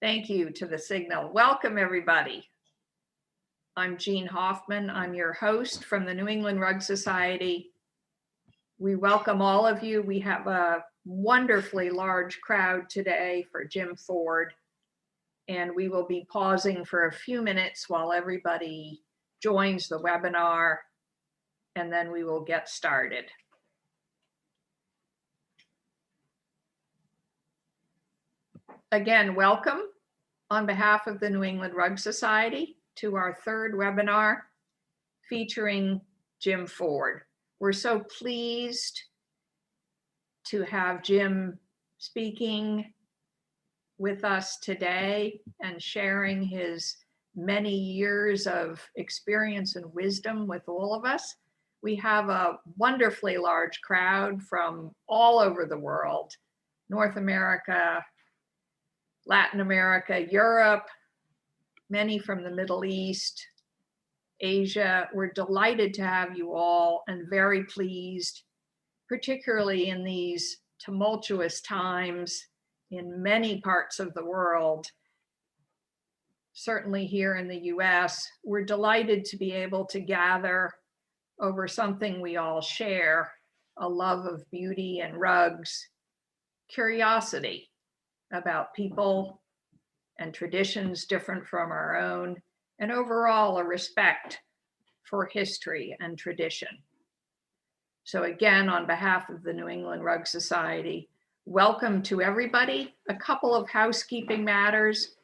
Thank you to the signal. Welcome, everybody. I'm Jean Hoffman. I'm your host from the New England Rug Society. We welcome all of you. We have a wonderfully large crowd today for Jim Ford, and we will be pausing for a few minutes while everybody joins the webinar, and then we will get started. Again, welcome on behalf of the New England Rug Society to our third webinar featuring Jim Ford. We're so pleased to have Jim speaking with us today and sharing his many years of experience and wisdom with all of us. We have a wonderfully large crowd from all over the world, North America, Latin America, Europe, many from the Middle East, Asia. We're delighted to have you all and very pleased, particularly in these tumultuous times in many parts of the world. Certainly here in the US, we're delighted to be able to gather over something we all share, a love of beauty and rugs, curiosity about people and traditions different from our own, and overall a respect for history and tradition. So again, on behalf of the New England Rug Society, welcome to everybody. A couple of housekeeping matters.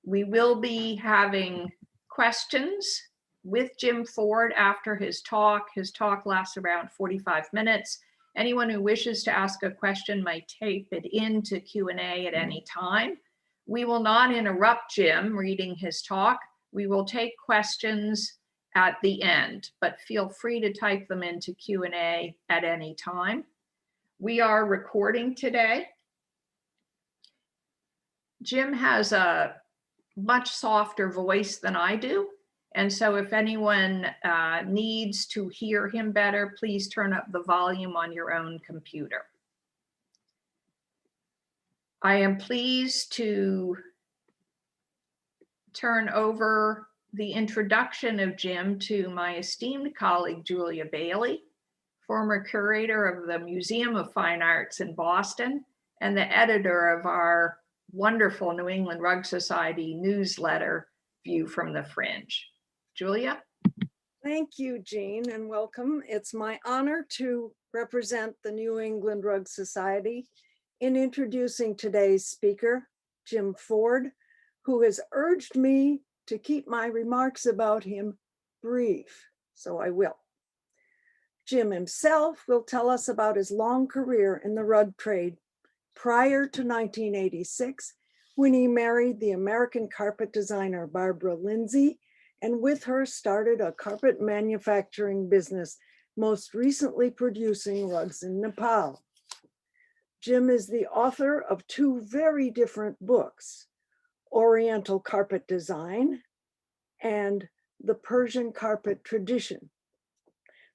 We will be having questions with Jim Ford after his talk. His talk lasts around 45 minutes. Anyone who wishes to ask a question might type it into Q&A at any time. We will not interrupt Jim reading his talk. We will take questions at the end, but feel free to type them into Q&A at any time. We are recording today. Jim has a much softer voice than I do. And so if anyone needs to hear him better, please turn up the volume on your own computer. I am pleased to turn over the introduction of Jim to my esteemed colleague, Julia Bailey, former curator of the Museum of Fine Arts in Boston and the editor of our wonderful New England Rug Society newsletter, View from the Fringe. Julia? Thank you, Jean, and welcome. It's my honor to represent the New England Rug Society in introducing today's speaker, Jim Ford, who has urged me to keep my remarks about him brief, so I will. Jim himself will tell us about his long career in the rug trade prior to 1986, when he married the American carpet designer Barbara Lindsay, and with her started a carpet manufacturing business, most recently producing rugs in Nepal. Jim is the author of two very different books, Oriental Carpet Design and The Persian Carpet Tradition.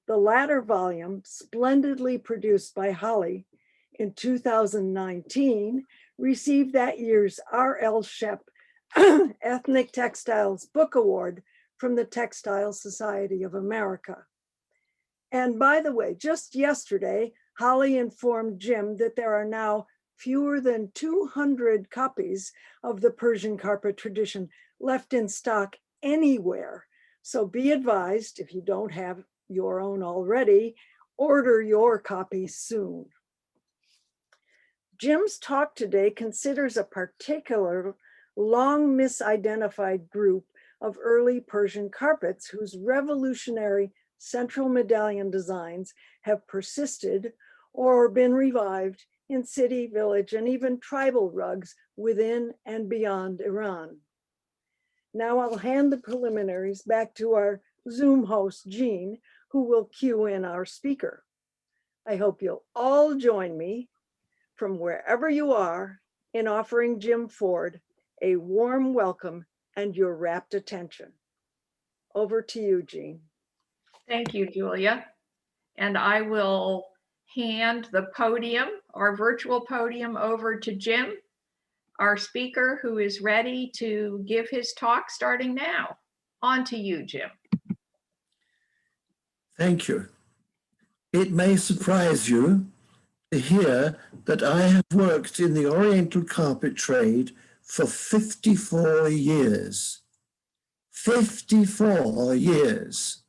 The latter volume, splendidly produced by Holly in 2019, received that year's R.L. Shep Ethnic Textiles Book Award from the Textile Society of America. And by the way, just yesterday, Holly informed Jim that there are now fewer than 200 copies of the Persian Carpet Tradition left in stock anywhere. So be advised, if you don't have your own already, order your copy soon. Jim's talk today considers a particular long misidentified group of early Persian carpets whose revolutionary central medallion designs have persisted or been revived in city, village, and even tribal rugs within and beyond Iran. Now I'll hand the preliminaries back to our Zoom host, Jean, who will cue in our speaker. I hope you'll all join me from wherever you are in offering Jim Ford a warm welcome and your rapt attention. Over to you, Jean. Thank you, Julia. And I will hand the podium, our virtual podium, over to Jim. our speaker who is ready to give his talk starting now. On to you, Jim. Thank you. It may surprise you to hear that I have worked in the Oriental carpet trade for 54 years. 54 years.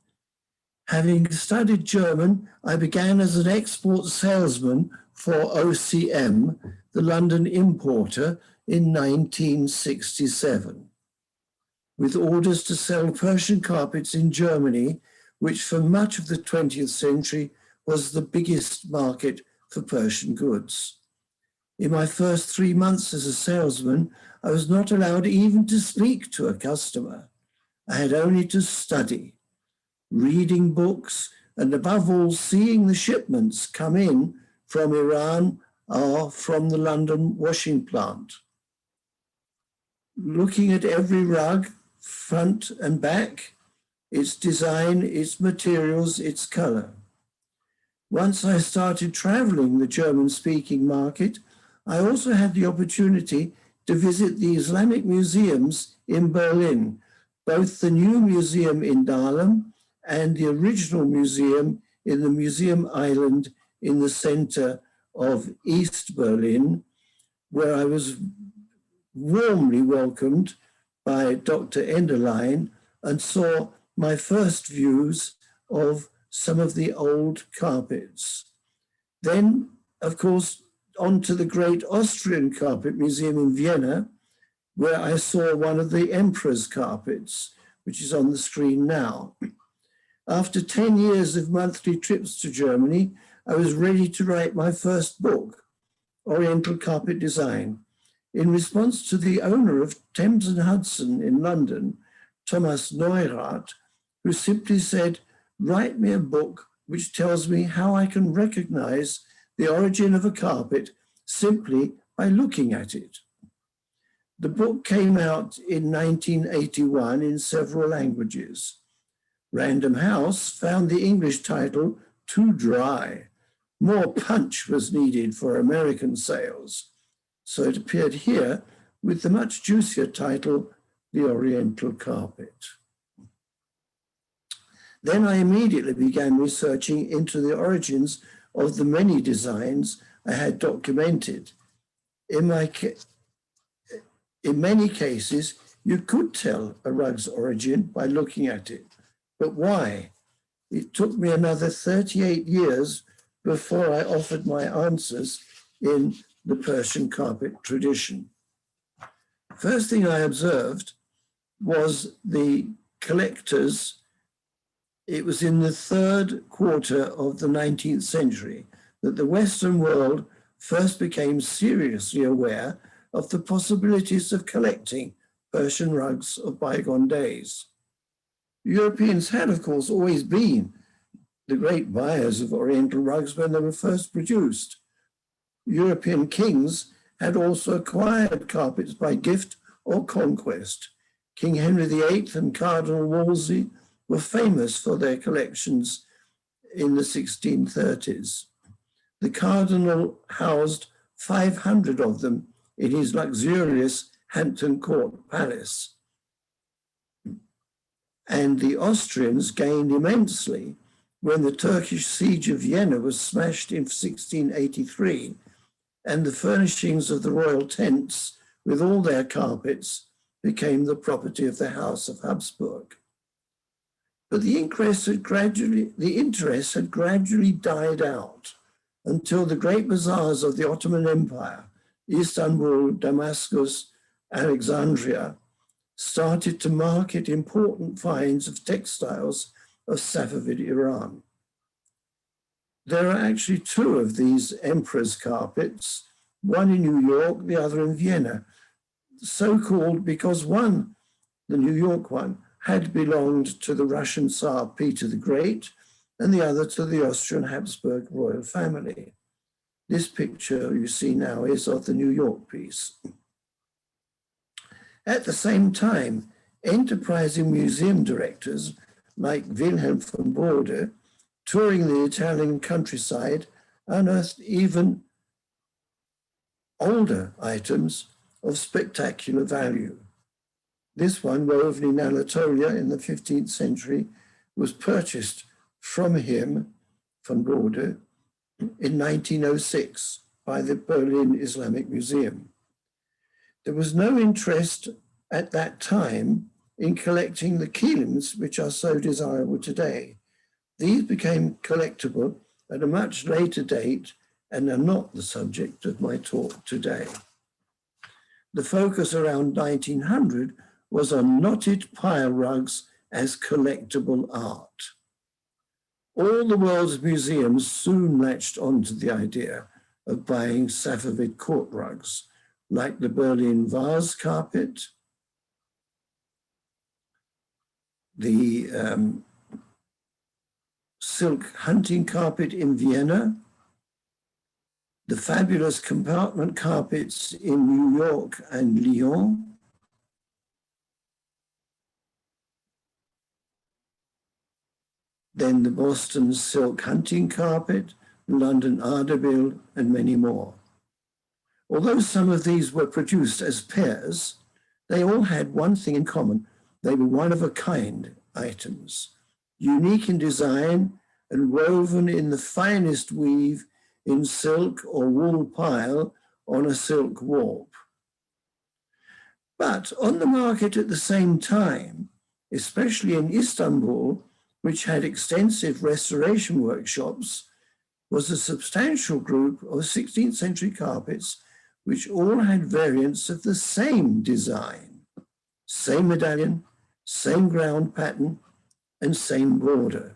Having studied German, I began as an export salesman for OCM, the London importer, in 1967, with orders to sell Persian carpets in Germany, which for much of the 20th century was the biggest market for Persian goods. In my first 3 months as a salesman, I was not allowed even to speak to a customer. I had only to study, reading books, and above all, seeing the shipments come in from Iran or from the London washing plant. Looking at every rug, front and back, its design, its materials, its color. Once I started traveling the German-speaking market, I also had the opportunity to visit the Islamic museums in Berlin, both the new museum in Dahlem and the original museum in the Museum Island in the center of East Berlin, where I was warmly welcomed by Dr. Enderlein and saw my first views of some of the old carpets. Then, of course, on to the great Austrian Carpet Museum in Vienna, where I saw one of the emperor's carpets, which is on the screen now. After 10 years of monthly trips to Germany, I was ready to write my first book, Oriental Carpet Design, in response to the owner of Thames and Hudson in London, Thomas Neurath, who simply said, "Write me a book which tells me how I can recognize the origin of a carpet simply by looking at it." The book came out in 1981 in several languages. Random House found the English title too dry. More punch was needed for American sales. So it appeared here with the much juicier title, The Oriental Carpet. Then I immediately began researching into the origins of the many designs I had documented. In many cases, you could tell a rug's origin by looking at it. But why? It took me another 38 years before I offered my answers in the Persian carpet tradition. First thing I observed was the collectors. It was in the third quarter of the 19th century that the Western world first became seriously aware of the possibilities of collecting Persian rugs of bygone days. Europeans had, of course, always been the great buyers of Oriental rugs when they were first produced. European kings had also acquired carpets by gift or conquest. King Henry VIII and Cardinal Wolsey were famous for their collections in the 1630s. The Cardinal housed 500 of them in his luxurious Hampton Court palace. And the Austrians gained immensely when the Turkish siege of Vienna was smashed in 1683, and the furnishings of the royal tents with all their carpets became the property of the House of Habsburg. But the interest had gradually died out until the great bazaars of the Ottoman Empire, Istanbul, Damascus, Alexandria, started to market important finds of textiles of Safavid Iran. There are actually two of these emperor's carpets, one in New York, the other in Vienna, so-called because one, the New York one, had belonged to the Russian Tsar Peter the Great, and the other to the Austrian Habsburg royal family. This picture you see now is of the New York piece. At the same time, enterprising museum directors like Wilhelm von Bode, touring the Italian countryside, unearthed even older items of spectacular value. This one, woven in Anatolia in the 15th century, was purchased from him, von Bode, in 1906 by the Berlin Islamic Museum. There was no interest at that time in collecting the kilims, which are so desirable today. These became collectible at a much later date and are not the subject of my talk today. The focus around 1900 was on knotted pile rugs as collectible art. All the world's museums soon latched onto the idea of buying Safavid court rugs, like the Berlin vase carpet, the silk hunting carpet in Vienna, the fabulous compartment carpets in New York and Lyon, then the Boston silk hunting carpet, London Ardebil, and many more. Although some of these were produced as pairs, they all had one thing in common. They were one-of-a-kind items, unique in design and woven in the finest weave in silk or wool pile on a silk warp. But on the market at the same time, especially in Istanbul, which had extensive restoration workshops, was a substantial group of 16th century carpets which all had variants of the same design, same medallion, same ground pattern, and same border,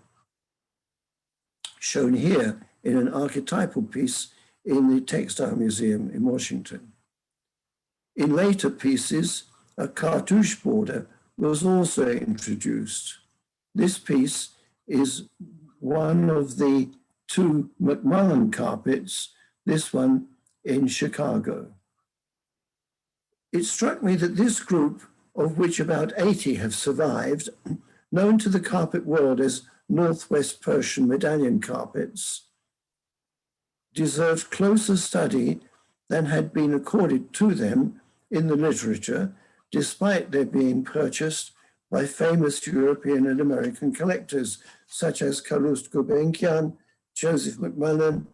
shown here in an archetypal piece in the Textile Museum in Washington. In later pieces, a cartouche border was also introduced. This piece is one of the two McMullen carpets, this one in Chicago. It struck me that this group, of which about 80 have survived, known to the carpet world as Northwest Persian medallion carpets, deserved closer study than had been accorded to them in the literature, despite their being purchased by famous European and American collectors, such as Calouste Gulbenkian, Joseph McMullen,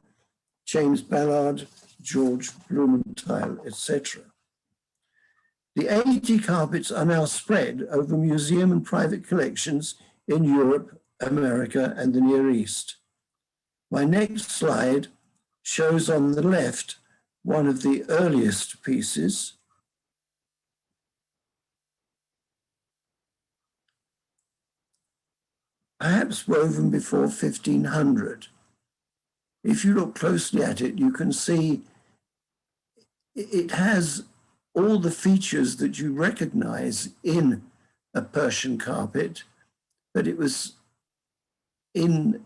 James Ballard, George Blumenthal, etc. The 80 carpets are now spread over museum and private collections in Europe, America, and the Near East. My next slide shows on the left one of the earliest pieces, perhaps woven before 1500. If you look closely at it, you can see it has all the features that you recognize in a Persian carpet, but it was in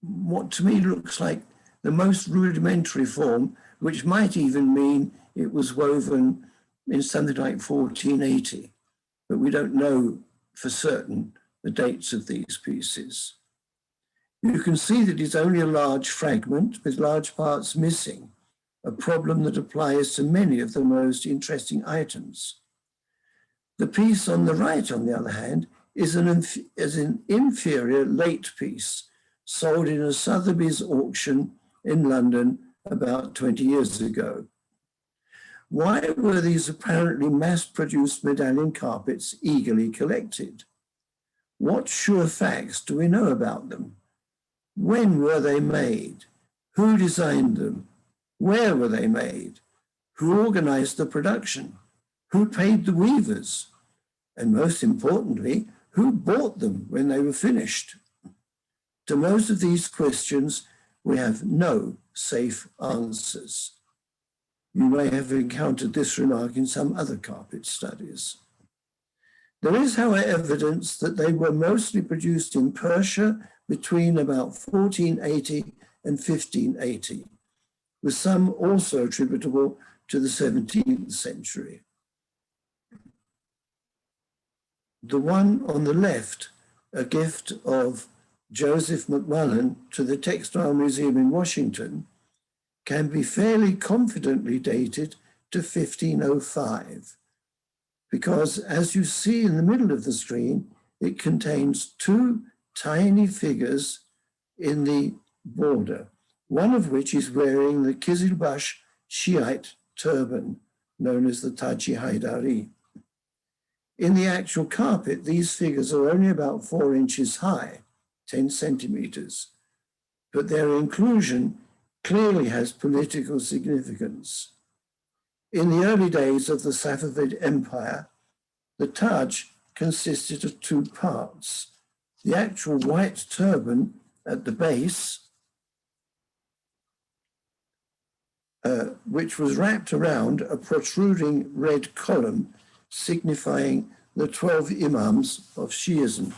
what to me looks like the most rudimentary form, which might even mean it was woven in something like 1480, but we don't know for certain the dates of these pieces. You can see that it's only a large fragment with large parts missing, a problem that applies to many of the most interesting items. The piece on the right, on the other hand, is an inferior late piece sold in a Sotheby's auction in London about 20 years ago. Why were these apparently mass-produced medallion carpets eagerly collected? What sure facts do we know about them? When were they made? Who designed them? Where were they made? Who organized the production? Who paid the weavers? And most importantly, who bought them when they were finished? To most of these questions, we have no safe answers. You may have encountered this remark in some other carpet studies. There is, however, evidence that they were mostly produced in Persia between about 1480 and 1580, with some also attributable to the 17th century. The one on the left, a gift of Joseph McMullen to the Textile Museum in Washington, can be fairly confidently dated to 1505, because as you see in the middle of the screen, it contains two tiny figures in the border, one of which is wearing the Kizilbash Shiite turban, known as the Taji Haidari. In the actual carpet, these figures are only about 4 inches high, 10 centimeters, but their inclusion clearly has political significance. In the early days of the Safavid Empire, the Taj consisted of 2 parts. The actual white turban at the base, which was wrapped around a protruding red column signifying the 12 imams of Shiism.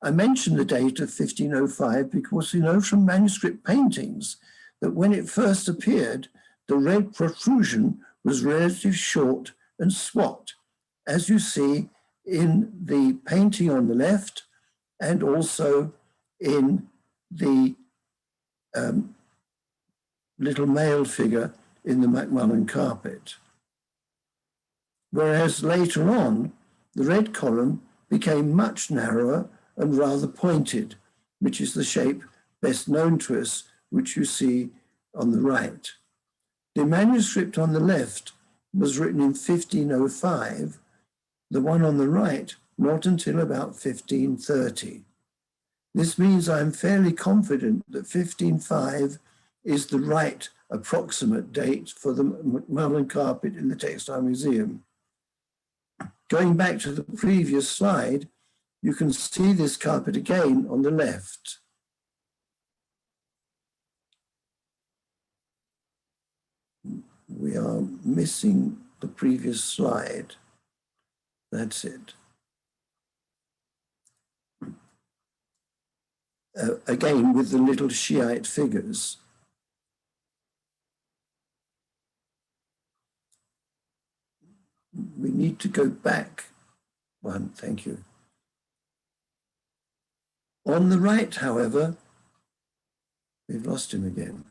I mention the date of 1505 because we know from manuscript paintings that when it first appeared, the red protrusion was relatively short and swat, as you see in the painting on the left and also in the little male figure in the Macmillan carpet. Whereas later on, the red column became much narrower and rather pointed, which is the shape best known to us, which you see on the right. The manuscript on the left was written in 1505, the one on the right not until about 1530. This means I'm fairly confident that 1505 is the right approximate date for the Macmillan carpet in the Textile Museum. Going back to the previous slide, you can see this carpet again on the left. We are missing the previous slide. That's it. Again, with the little Shiite figures. We need to go back one, thank you. On the right, however, we've lost him again.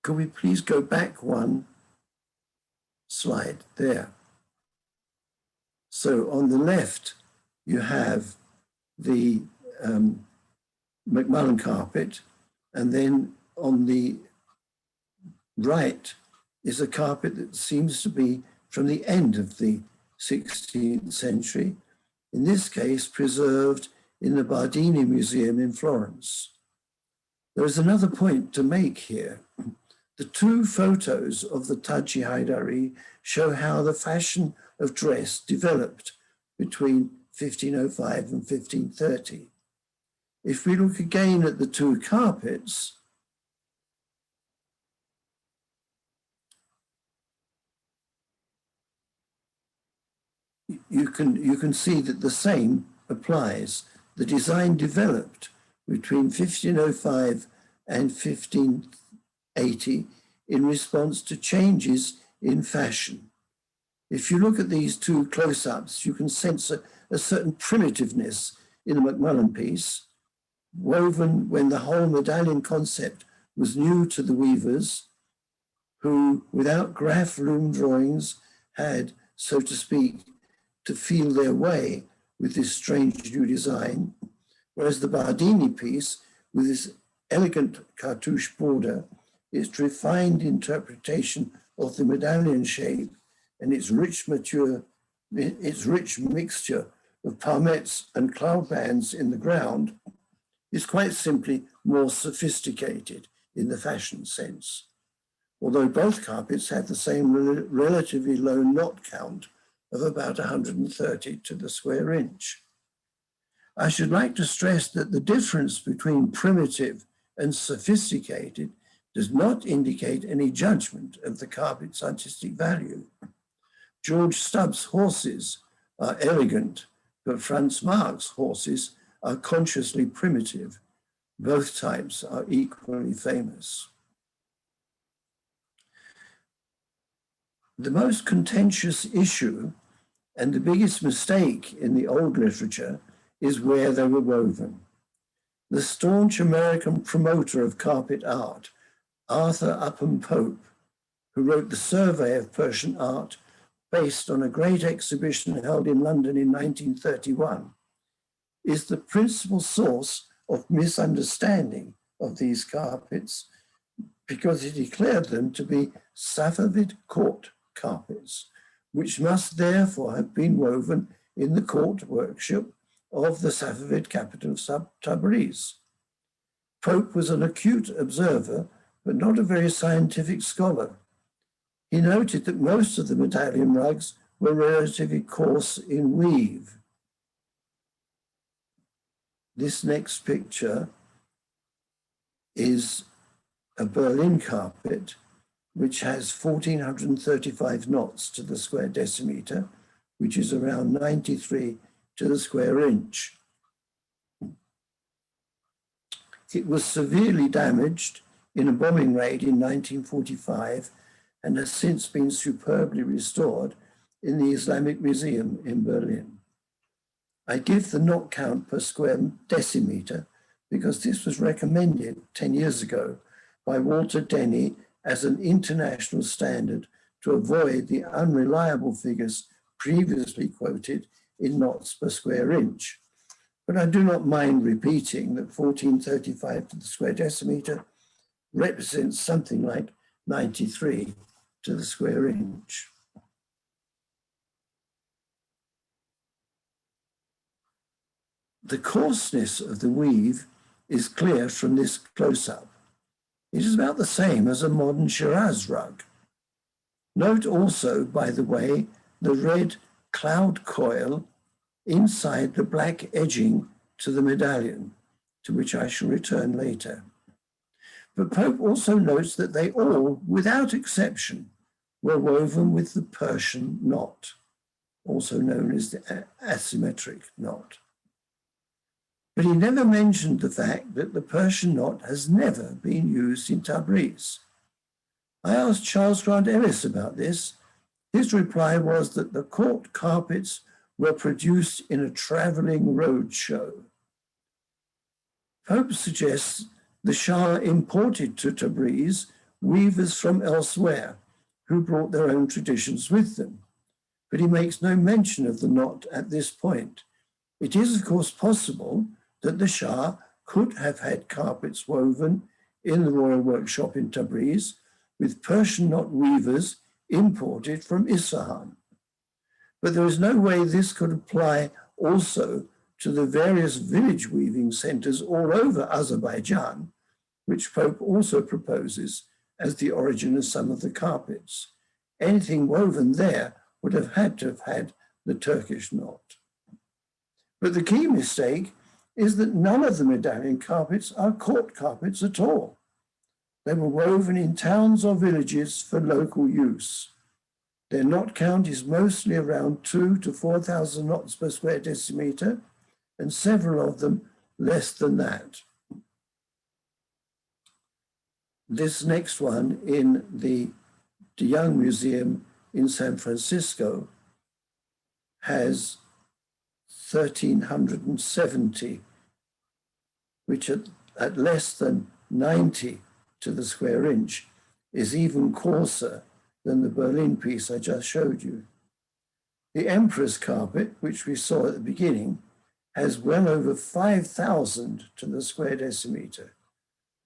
Could we please go back one slide there? So on the left, you have the Macmillan carpet, and then on the right is a carpet that seems to be from the end of the 16th century, in this case preserved in the Bardini Museum in Florence. There is another point to make here. The 2 photos of the Taji Haidari show how the fashion of dress developed between 1505 and 1530. If we look again at the 2 carpets, you can see that the same applies. The design developed between 1505 and 1580 in response to changes in fashion. If you look at these 2 close-ups, you can sense a certain primitiveness in the Macmillan piece, woven when the whole medallion concept was new to the weavers, who, without graph loom drawings, had, so to speak, to feel their way with this strange new design, whereas the Bardini piece, with this elegant cartouche border, its refined interpretation of the medallion shape and its rich mixture of palmettes and cloud bands in the ground is quite simply more sophisticated in the fashion sense. Although both carpets have the same relatively low knot count of about 130 to the square inch. I should like to stress that the difference between primitive and sophisticated does not indicate any judgment of the carpet's artistic value. George Stubbs' horses are elegant, but Franz Marc's horses are consciously primitive. Both types are equally famous. The most contentious issue and the biggest mistake in the old literature is where they were woven. The staunch American promoter of carpet art, Arthur Upham Pope, who wrote the Survey of Persian Art based on a great exhibition held in London in 1931, is the principal source of misunderstanding of these carpets because he declared them to be Safavid court carpets, which must therefore have been woven in the court workshop of the Safavid capital of Tabriz. Pope was an acute observer, but not a very scientific scholar. He noted that most of the medallion rugs were relatively coarse in weave. This next picture is a Berlin carpet, which has 1,435 knots to the square decimeter, which is around 93 to the square inch. It was severely damaged in a bombing raid in 1945 and has since been superbly restored in the Islamic Museum in Berlin. I give the knot count per square decimeter because this was recommended 10 years ago by Walter Denny as an international standard to avoid the unreliable figures previously quoted in knots per square inch. But I do not mind repeating that 1435 to the square decimeter represents something like 93 to the square inch. The coarseness of the weave is clear from this close-up. It is about the same as a modern Shiraz rug. Note also, by the way, the red cloud coil inside the black edging to the medallion, to which I shall return later. But Pope also notes that they all, without exception, were woven with the Persian knot, also known as the asymmetric knot. But he never mentioned the fact that the Persian knot has never been used in Tabriz. I asked Charles Grant Ellis about this. His reply was that the court carpets were produced in a traveling road show. Pope suggests the Shah imported to Tabriz weavers from elsewhere who brought their own traditions with them, but he makes no mention of the knot at this point. It is, of course, possible that the Shah could have had carpets woven in the royal workshop in Tabriz with Persian knot weavers imported from Isfahan. But there is no way this could apply also to the various village weaving centers all over Azerbaijan, which Pope also proposes as the origin of some of the carpets. Anything woven there would have had to have had the Turkish knot. But the key mistake is that none of the medallion carpets are court carpets at all. They were woven in towns or villages for local use. Their knot count is mostly around 2,000 to 4,000 knots per square decimeter, and several of them less than that. This next one in the De Young Museum in San Francisco has 1,370, which at less than 90 to the square inch is even coarser than the Berlin piece I just showed you. The Emperor's carpet, which we saw at the beginning, has well over 5,000 to the square decimeter.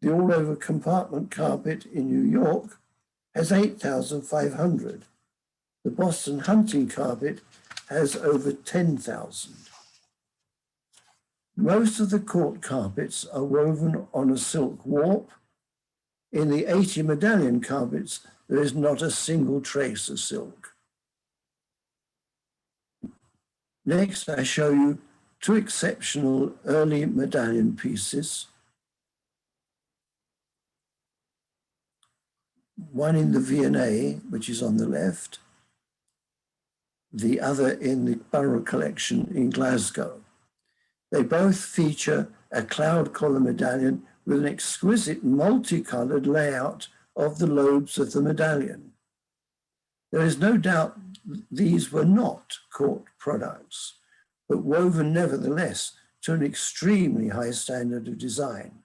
The all-over compartment carpet in New York has 8,500. The Boston hunting carpet has over 10,000. Most of the court carpets are woven on a silk warp. In the 80 medallion carpets, there is not a single trace of silk. Next, I show you two exceptional early medallion pieces. One in the V&A, which is on the left, the other in the Borough Collection in Glasgow. They both feature a cloud collar medallion with an exquisite multicolored layout of the lobes of the medallion. There is no doubt these were not court products, but woven nevertheless to an extremely high standard of design.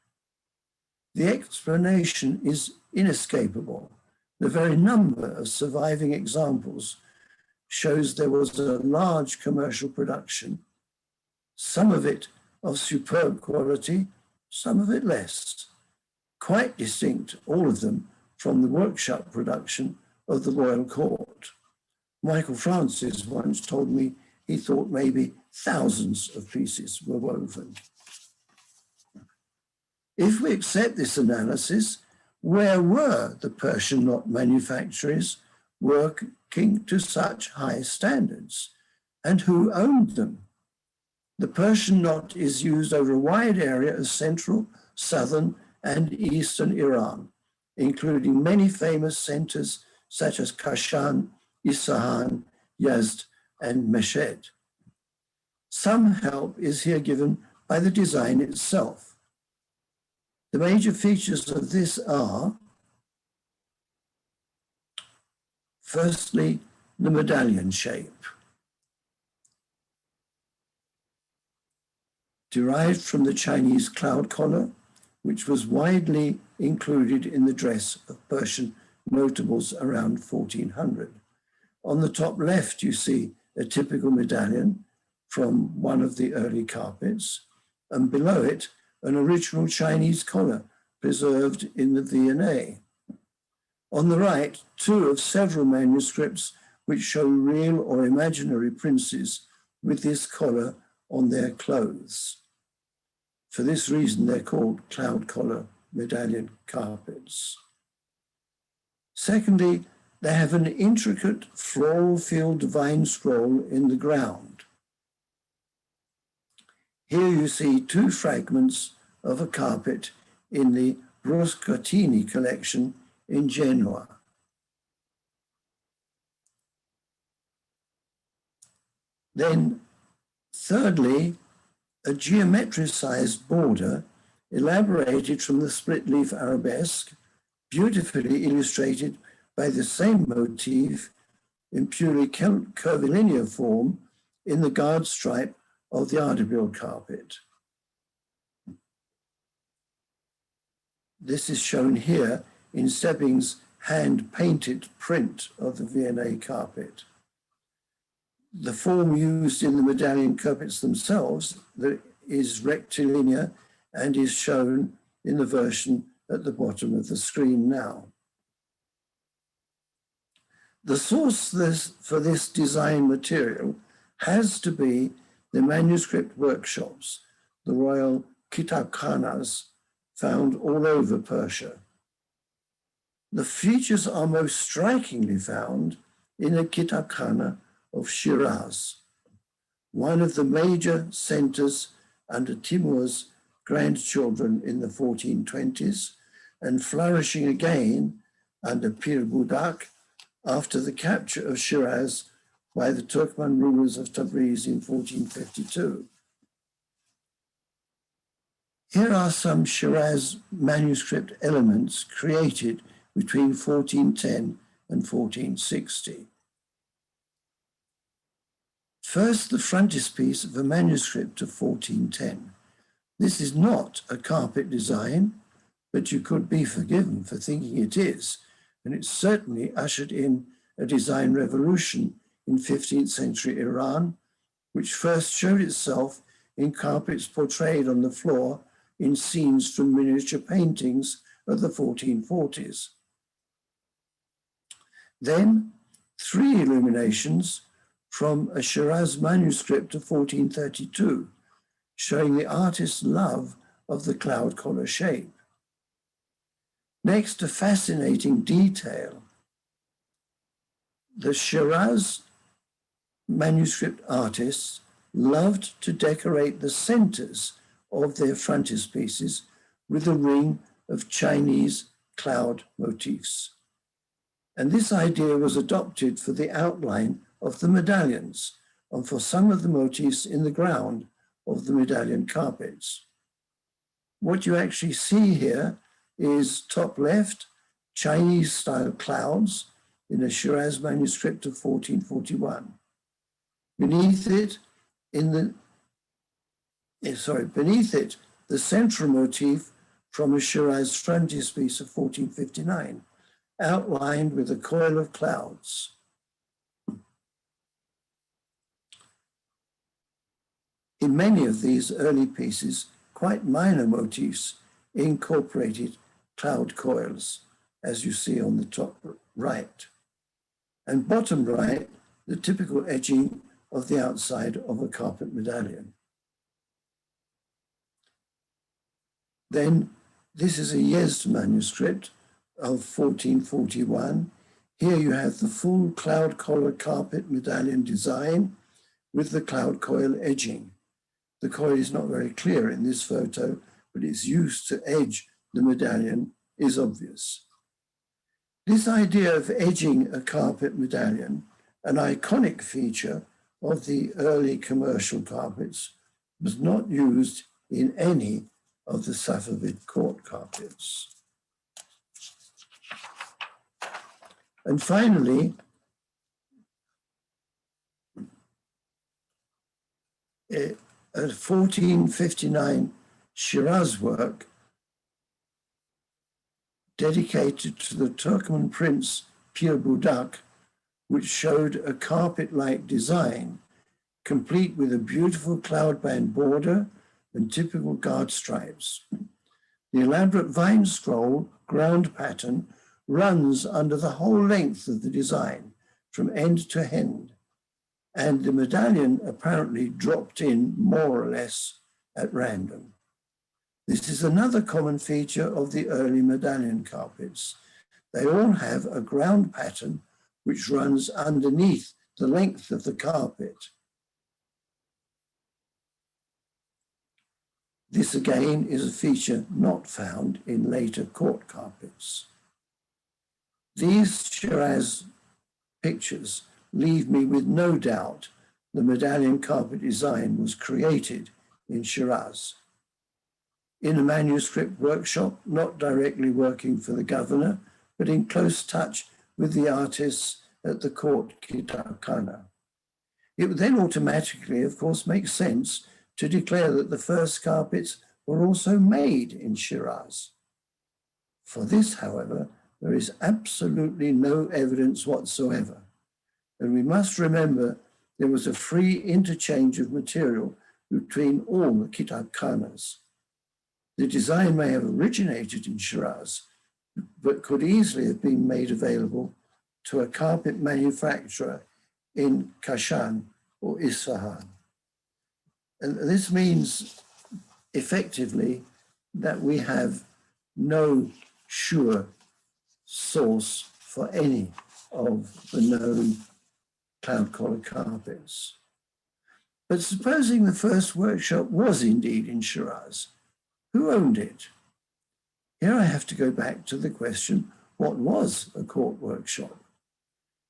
The explanation is inescapable. The very number of surviving examples shows there was a large commercial production, some of it of superb quality, some of it less, quite distinct, all of them, from the workshop production of the royal court. Michael Francis once told me he thought maybe thousands of pieces were woven. If we accept this analysis, where were the Persian knot manufacturers working to such high standards, and who owned them? The Persian knot is used over a wide area of central, southern, and eastern Iran, including many famous centers such as Kashan, Isfahan, Yazd, and Meshed. Some help is here given by the design itself. The major features of this are, firstly, the medallion shape. Derived from the Chinese cloud collar, which was widely included in the dress of Persian notables around 1400. On the top left, you see a typical medallion from one of the early carpets, and below it, an original Chinese collar preserved in the V&A. On the right, two of several manuscripts which show real or imaginary princes with this collar on their clothes. For this reason, they're called cloud collar medallion carpets. Secondly, they have an intricate floral-filled vine scroll in the ground. Here you see two fragments of a carpet in the Bruscatini collection in Genoa. Then, thirdly, a geometricized border elaborated from the split-leaf arabesque, beautifully illustrated by the same motif in purely curvilinear form in the guard stripe of the Ardebil carpet. This is shown here in Stebbing's hand-painted print of the V&A carpet. The form used in the medallion carpets themselves is rectilinear and is shown in the version at the bottom of the screen now. The source for this design material has to be the manuscript workshops, the royal kitabkhanas found all over Persia. The features are most strikingly found in the kitabkhana of Shiraz, one of the major centers under Timur's grandchildren in the 1420s, and flourishing again under Pir Budak after the capture of Shiraz by the Turkmen rulers of Tabriz in 1452. Here are some Shiraz manuscript elements created between 1410 and 1460. First, the frontispiece of a manuscript of 1410. This is not a carpet design, but you could be forgiven for thinking it is, and it certainly ushered in a design revolution in 15th century Iran, which first showed itself in carpets portrayed on the floor in scenes from miniature paintings of the 1440s. Then, three illuminations from a Shiraz manuscript of 1432, showing the artist's love of the cloud collar shape. Next, a fascinating detail. The Shiraz manuscript artists loved to decorate the centers of their frontispieces with a ring of Chinese cloud motifs. And this idea was adopted for the outline of the medallions and for some of the motifs in the ground of the medallion carpets. What you actually see here is top left, Chinese-style clouds in a Shiraz manuscript of 1441. Beneath it, the central motif from a Shiraz frontispiece of 1459, outlined with a coil of clouds. In many of these early pieces, quite minor motifs incorporated cloud coils, as you see on the top right. And bottom right, the typical edging of the outside of a carpet medallion. Then this is a Yezd manuscript of 1441. Here you have the full cloud collar carpet medallion design with the cloud coil edging. The coil is not very clear in this photo, but its use to edge the medallion is obvious. This idea of edging a carpet medallion, an iconic feature of the early commercial carpets, was not used in any of the Safavid court carpets. And finally, a 1459 Shiraz work dedicated to the Turkmen prince Pir Budak, which showed a carpet-like design, complete with a beautiful cloud-band border and typical guard stripes. The elaborate vine scroll ground pattern runs under the whole length of the design, from end to end, and the medallion apparently dropped in more or less at random. This is another common feature of the early medallion carpets. They all have a ground pattern which runs underneath the length of the carpet. This again is a feature not found in later court carpets. These Shiraz pictures leave me with no doubt the medallion carpet design was created in Shiraz, in a manuscript workshop, not directly working for the governor, but in close touch with the artists at the court Kitabkhana. It would then automatically, of course, make sense to declare that the first carpets were also made in Shiraz. For this, however, there is absolutely no evidence whatsoever. And we must remember there was a free interchange of material between all the Kitabkhanas. The design may have originated in Shiraz, but could easily have been made available to a carpet manufacturer in Kashan or Isfahan. And this means effectively that we have no sure source for any of the known cloud collar carpets. But supposing the first workshop was indeed in Shiraz, who owned it? Here I have to go back to the question, what was a court workshop?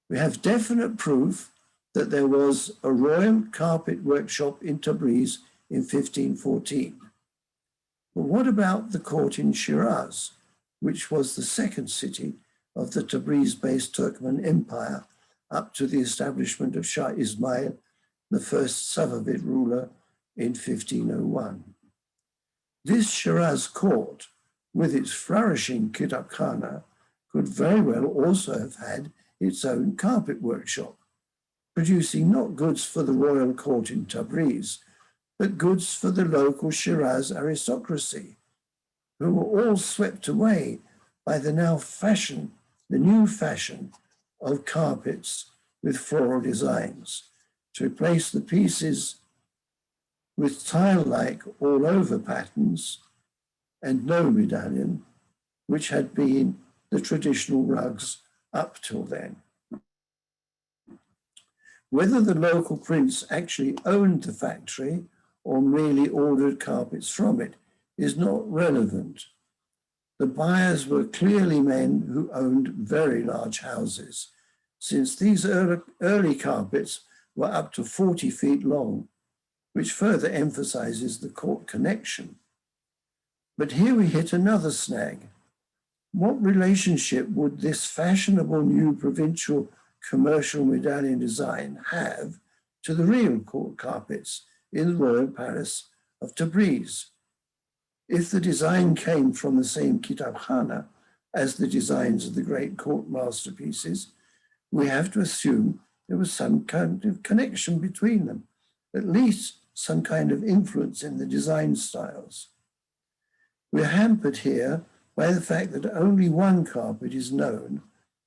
We have definite proof that there was a royal carpet workshop in Tabriz in 1514. But what about the court in Shiraz, which was the second city of the Tabriz-based Turkmen Empire up to the establishment of Shah Ismail, the first Safavid ruler, in 1501? This Shiraz court, with its flourishing Kitabkhana, could very well also have had its own carpet workshop, producing not goods for the royal court in Tabriz, but goods for the local Shiraz aristocracy, who were all swept away by the new fashion of carpets with floral designs, to replace the pieces with tile-like all-over patterns and no medallion, which had been the traditional rugs up till then. Whether the local prince actually owned the factory or merely ordered carpets from it is not relevant. The buyers were clearly men who owned very large houses, since these early carpets were up to 40 feet long, which further emphasizes the court connection. But here we hit another snag. What relationship would this fashionable new provincial commercial medallion design have to the real court carpets in the royal palace of Tabriz? If the design came from the same Kitabkhana, as the designs of the great court masterpieces, we have to assume there was some kind of connection between them, at least some kind of influence in the design styles. We're hampered here by the fact that only one carpet is known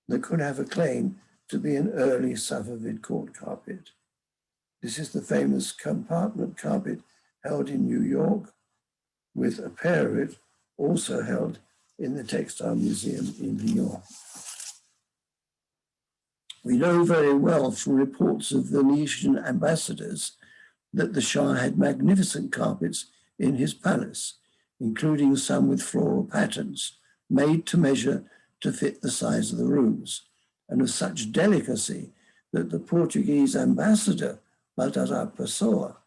that could have a claim to be an early Safavid court carpet. This is the famous compartment carpet held in New York, with a pair of it also held in the Textile Museum in New York. We know very well from reports of Venetian ambassadors that the Shah had magnificent carpets in his palace, including some with floral patterns made to measure to fit the size of the rooms, and of such delicacy that the Portuguese ambassador, Baltazar Pessoa,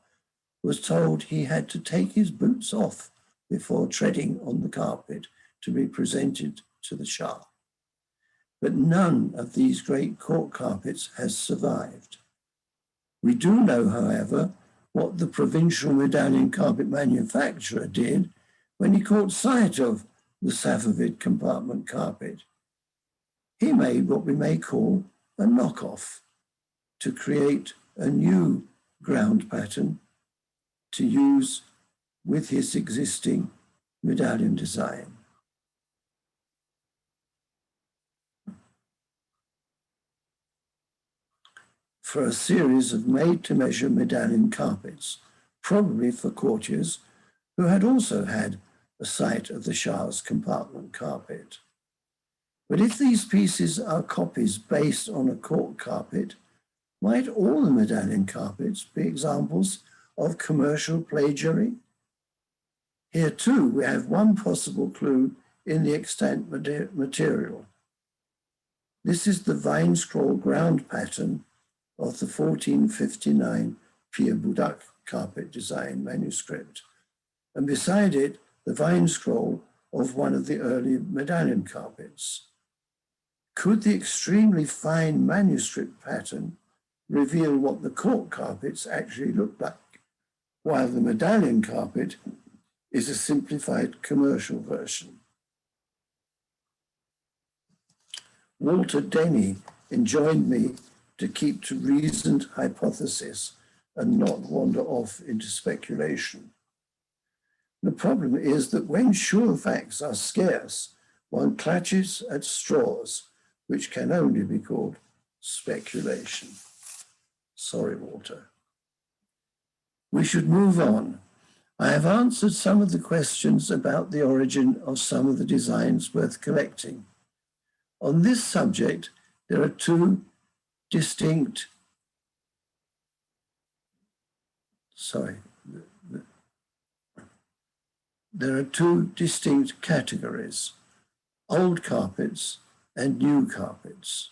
was told he had to take his boots off before treading on the carpet to be presented to the Shah. But none of these great court carpets has survived. We do know, however, what the provincial medallion carpet manufacturer did when he caught sight of the Safavid compartment carpet. He made what we may call a knockoff to create a new ground pattern to use with his existing medallion design. For a series of made-to-measure medallion carpets, probably for courtiers who had also had a sight of the Shah's compartment carpet. But if these pieces are copies based on a court carpet, might all the medallion carpets be examples of commercial plagiary? Here too, we have one possible clue in the extant material. This is the vine scroll ground pattern of the 1459 Pir Budak carpet design manuscript, and beside it, the vine scroll of one of the early medallion carpets. Could the extremely fine manuscript pattern reveal what the court carpets actually look like, while the medallion carpet is a simplified commercial version? Walter Denny enjoined me to keep to reasoned hypothesis and not wander off into speculation. The problem is that when sure facts are scarce, one clutches at straws, which can only be called speculation. Sorry, Walter. We should move on. I have answered some of the questions about the origin of some of the designs worth collecting. On this subject, there are two distinct, there are two distinct categories, old carpets and new carpets.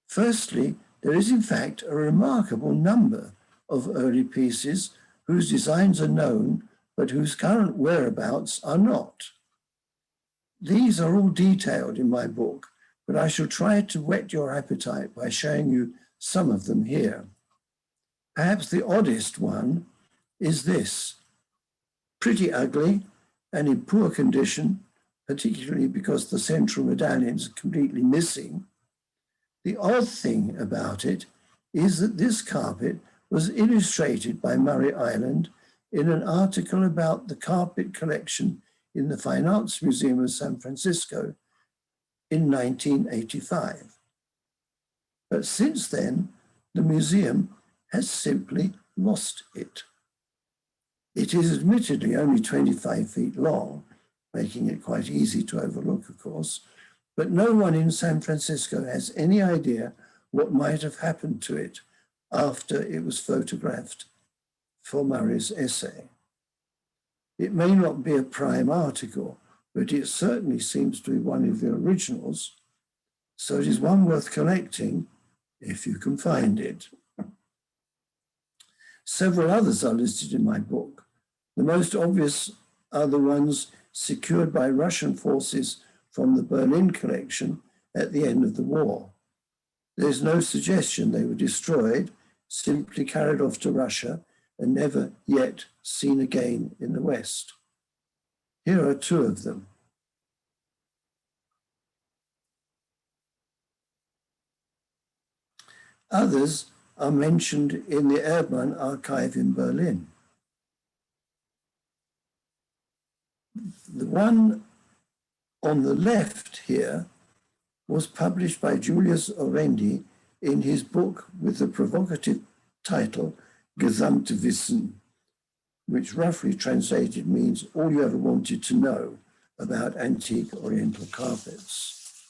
Firstly, there is in fact a remarkable number of early pieces whose designs are known, but whose current whereabouts are not. These are all detailed in my book, but I shall try to whet your appetite by showing you some of them here. Perhaps the oddest one is this: pretty ugly and in poor condition, particularly because the central medallion is completely missing. The odd thing about it is that this carpet was illustrated by Murray Island in an article about the carpet collection in the Fine Arts Museum of San Francisco in 1985. But since then, the museum has simply lost it. It is admittedly only 25 feet long, making it quite easy to overlook, of course, but no one in San Francisco has any idea what might have happened to it after it was photographed for Murray's essay. It may not be a prime article, but it certainly seems to be one of the originals, so it is one worth collecting if you can find it. Several others are listed in my book. The most obvious are the ones secured by Russian forces from the Berlin collection at the end of the war. There's no suggestion they were destroyed, simply carried off to Russia and never yet seen again in the West. Here are two of them. Others are mentioned in the Erdmann archive in Berlin. The one on the left here was published by Julius Orendi in his book with the provocative title Gesamtwissen, which roughly translated means all you ever wanted to know about antique Oriental carpets.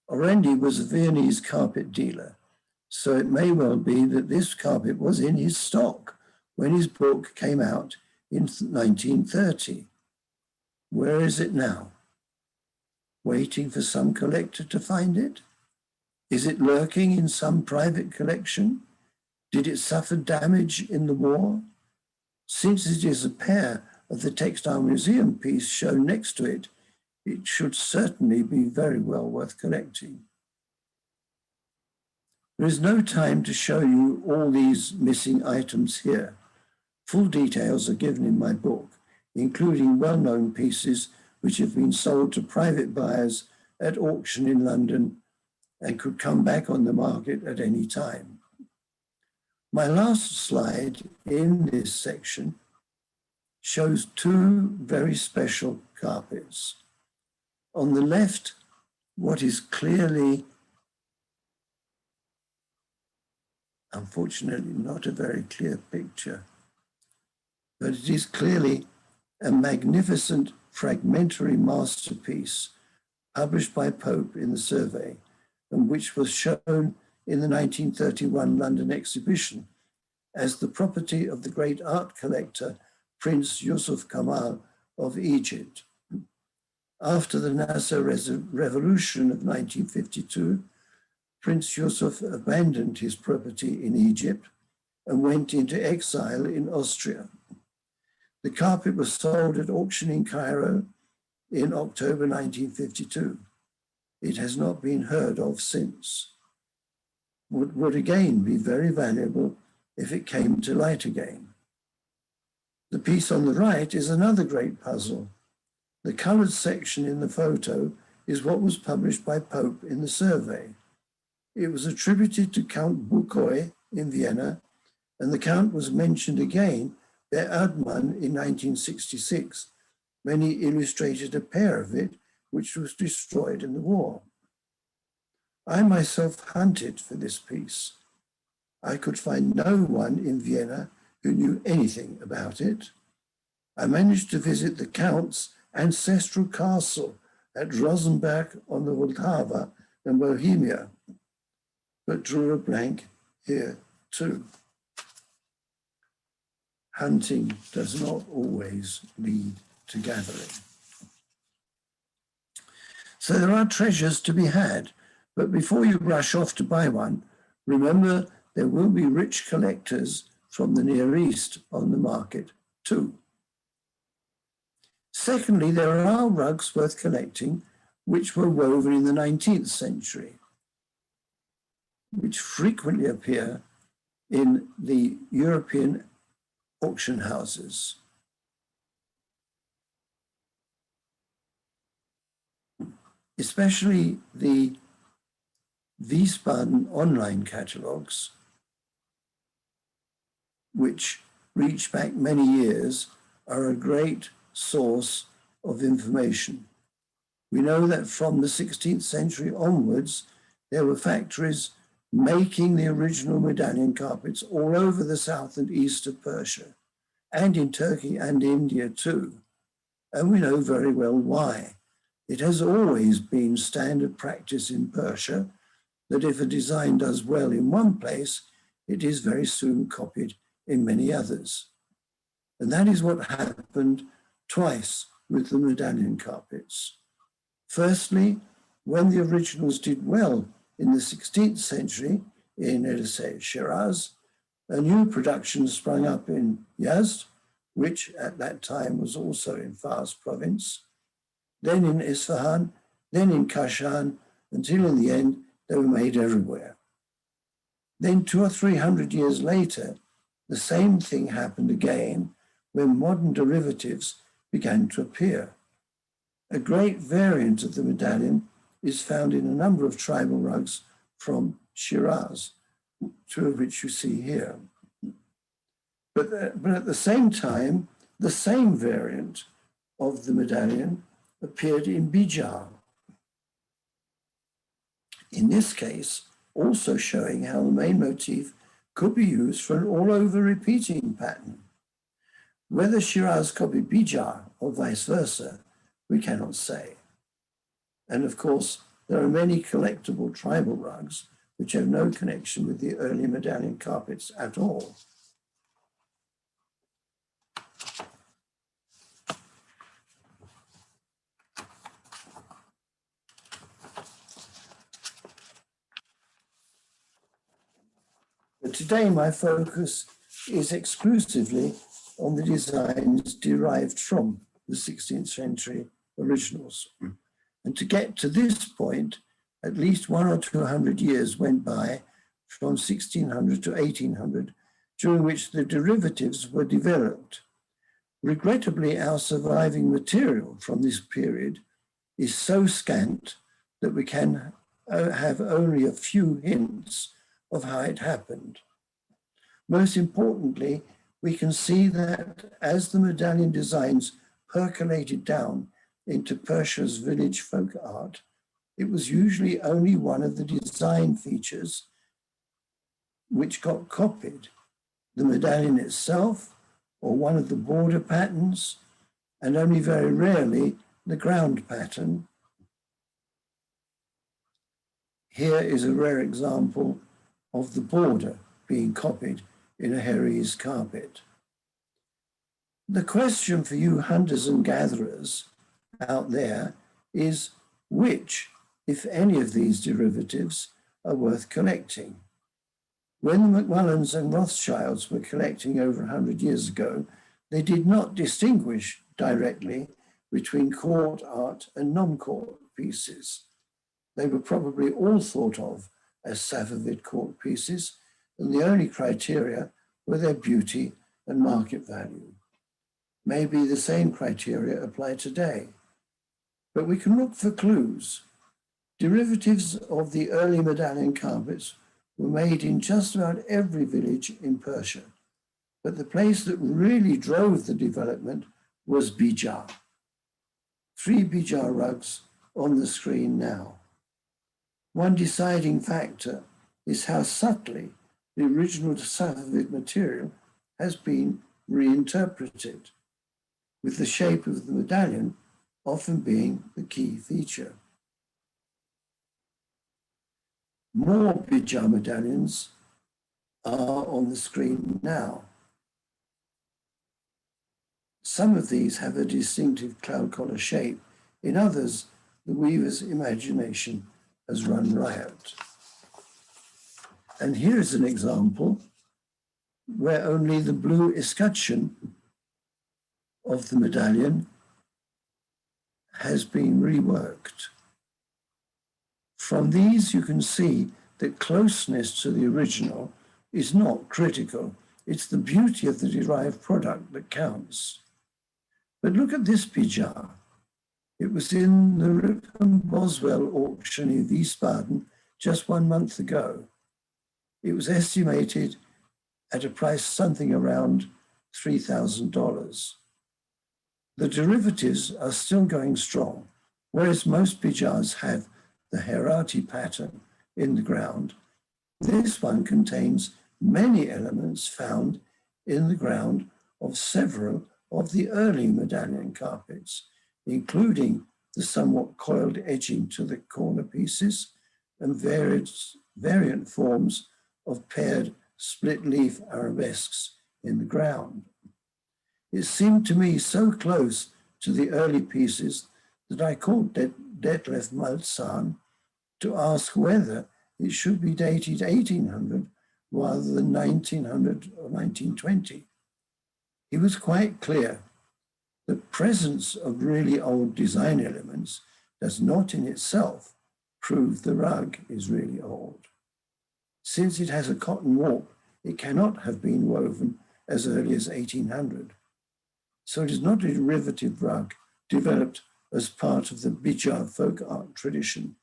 Orendi was a Viennese carpet dealer, so it may well be that this carpet was in his stock when his book came out in 1930. Where is it now? Waiting for some collector to find it? Is it lurking in some private collection? Did it suffer damage in the war? Since it is a pair of the Textile Museum piece shown next to it, it should certainly be very well worth collecting. There is no time to show you all these missing items here. Full details are given in my book, including well-known pieces which have been sold to private buyers at auction in London and could come back on the market at any time. My last slide in this section shows two very special carpets. On the left, what is clearly, unfortunately, not a very clear picture, but it is clearly a magnificent fragmentary masterpiece published by Pope in the Survey, and which was shown in the 1931 London exhibition as the property of the great art collector, Prince Yusuf Kamal of Egypt. After the Nasser Revolution of 1952, Prince Yusuf abandoned his property in Egypt and went into exile in Austria. The carpet was sold at auction in Cairo in October 1952. It has not been heard of since. Would again be very valuable if it came to light again. The piece on the right is another great puzzle. The colored section in the photo is what was published by Pope in the Survey. It was attributed to Count Bukoy in Vienna, and the Count was mentioned again by Erdmann in 1966, when he illustrated a pair of it, which was destroyed in the war. I myself hunted for this piece. I could find no one in Vienna who knew anything about it. I managed to visit the Count's ancestral castle at Rosenberg on the Vltava in Bohemia, but drew a blank here too. Hunting does not always lead to gathering. So there are treasures to be had, but before you rush off to buy one, remember there will be rich collectors from the Near East on the market too. Secondly, there are rugs worth collecting which were woven in the 19th century, which frequently appear in the European auction houses. Especially the Wiesbaden online catalogues, which reach back many years, are a great source of information. We know that from the 16th century onwards, there were factories making the original medallion carpets all over the south and east of Persia, and in Turkey and India too. And we know very well why. It has always been standard practice in Persia that if a design does well in one place, it is very soon copied in many others. And that is what happened twice with the medallion carpets. Firstly, when the originals did well in the 16th century in, let us say, Shiraz, a new production sprung up in Yazd, which at that time was also in Fars province, then in Isfahan, then in Kashan, until in the end they were made everywhere. Then 200 or 300 years later, the same thing happened again when modern derivatives began to appear. A great variant of the medallion is found in a number of tribal rugs from Shiraz, two of which you see here. But at the same time, the same variant of the medallion appeared in Bijar. In this case, also showing how the main motif could be used for an all-over repeating pattern. Whether Shiraz copied Bijar or vice versa, we cannot say. And of course, there are many collectible tribal rugs which have no connection with the early medallion carpets at all. But today my focus is exclusively on the designs derived from the 16th century originals. And to get to this point, at least 100 or 200 years went by from 1600 to 1800, during which the derivatives were developed. Regrettably, our surviving material from this period is so scant that we can have only a few hints of how it happened. Most importantly, we can see that as the medallion designs percolated down into Persia's village folk art, it was usually only one of the design features which got copied, the medallion itself or one of the border patterns, and only very rarely the ground pattern. Here is a rare example of the border being copied in a Herries carpet. The question for you hunters and gatherers out there is which, if any of these derivatives, are worth collecting. When the Macmullans and Rothschilds were collecting over 100 years ago, they did not distinguish directly between court art and non-court pieces. They were probably all thought of as Safavid court pieces, and the only criteria were their beauty and market value. Maybe the same criteria apply today, but we can look for clues. Derivatives of the early medallion carpets were made in just about every village in Persia, but the place that really drove the development was Bijar. 3 Bijar rugs on the screen now. One deciding factor is how subtly the original Safavid material has been reinterpreted, with the shape of the medallion often being the key feature. More Bijar medallions are on the screen now. Some of these have a distinctive cloud collar shape. In others, the weaver's imagination has run riot. And here's an example where only the blue escutcheon of the medallion has been reworked. From these, you can see that closeness to the original is not critical. It's the beauty of the derived product that counts. But look at this Bijar. It was in the Ripon Boswell auction in Wiesbaden just 1 month ago. It was estimated at a price something around $3,000. The derivatives are still going strong, whereas most Bijars have the Herati pattern in the ground. This one contains many elements found in the ground of several of the early medallion carpets, including the somewhat coiled edging to the corner pieces and variant forms of paired split-leaf arabesques in the ground. It seemed to me so close to the early pieces that I called Detlef Malzahn to ask whether it should be dated 1800 rather than 1900 or 1920. He was quite clear. The presence of really old design elements does not in itself prove the rug is really old. Since it has a cotton warp, it cannot have been woven as early as 1800. So it is not a derivative rug developed as part of the Bijar folk art tradition.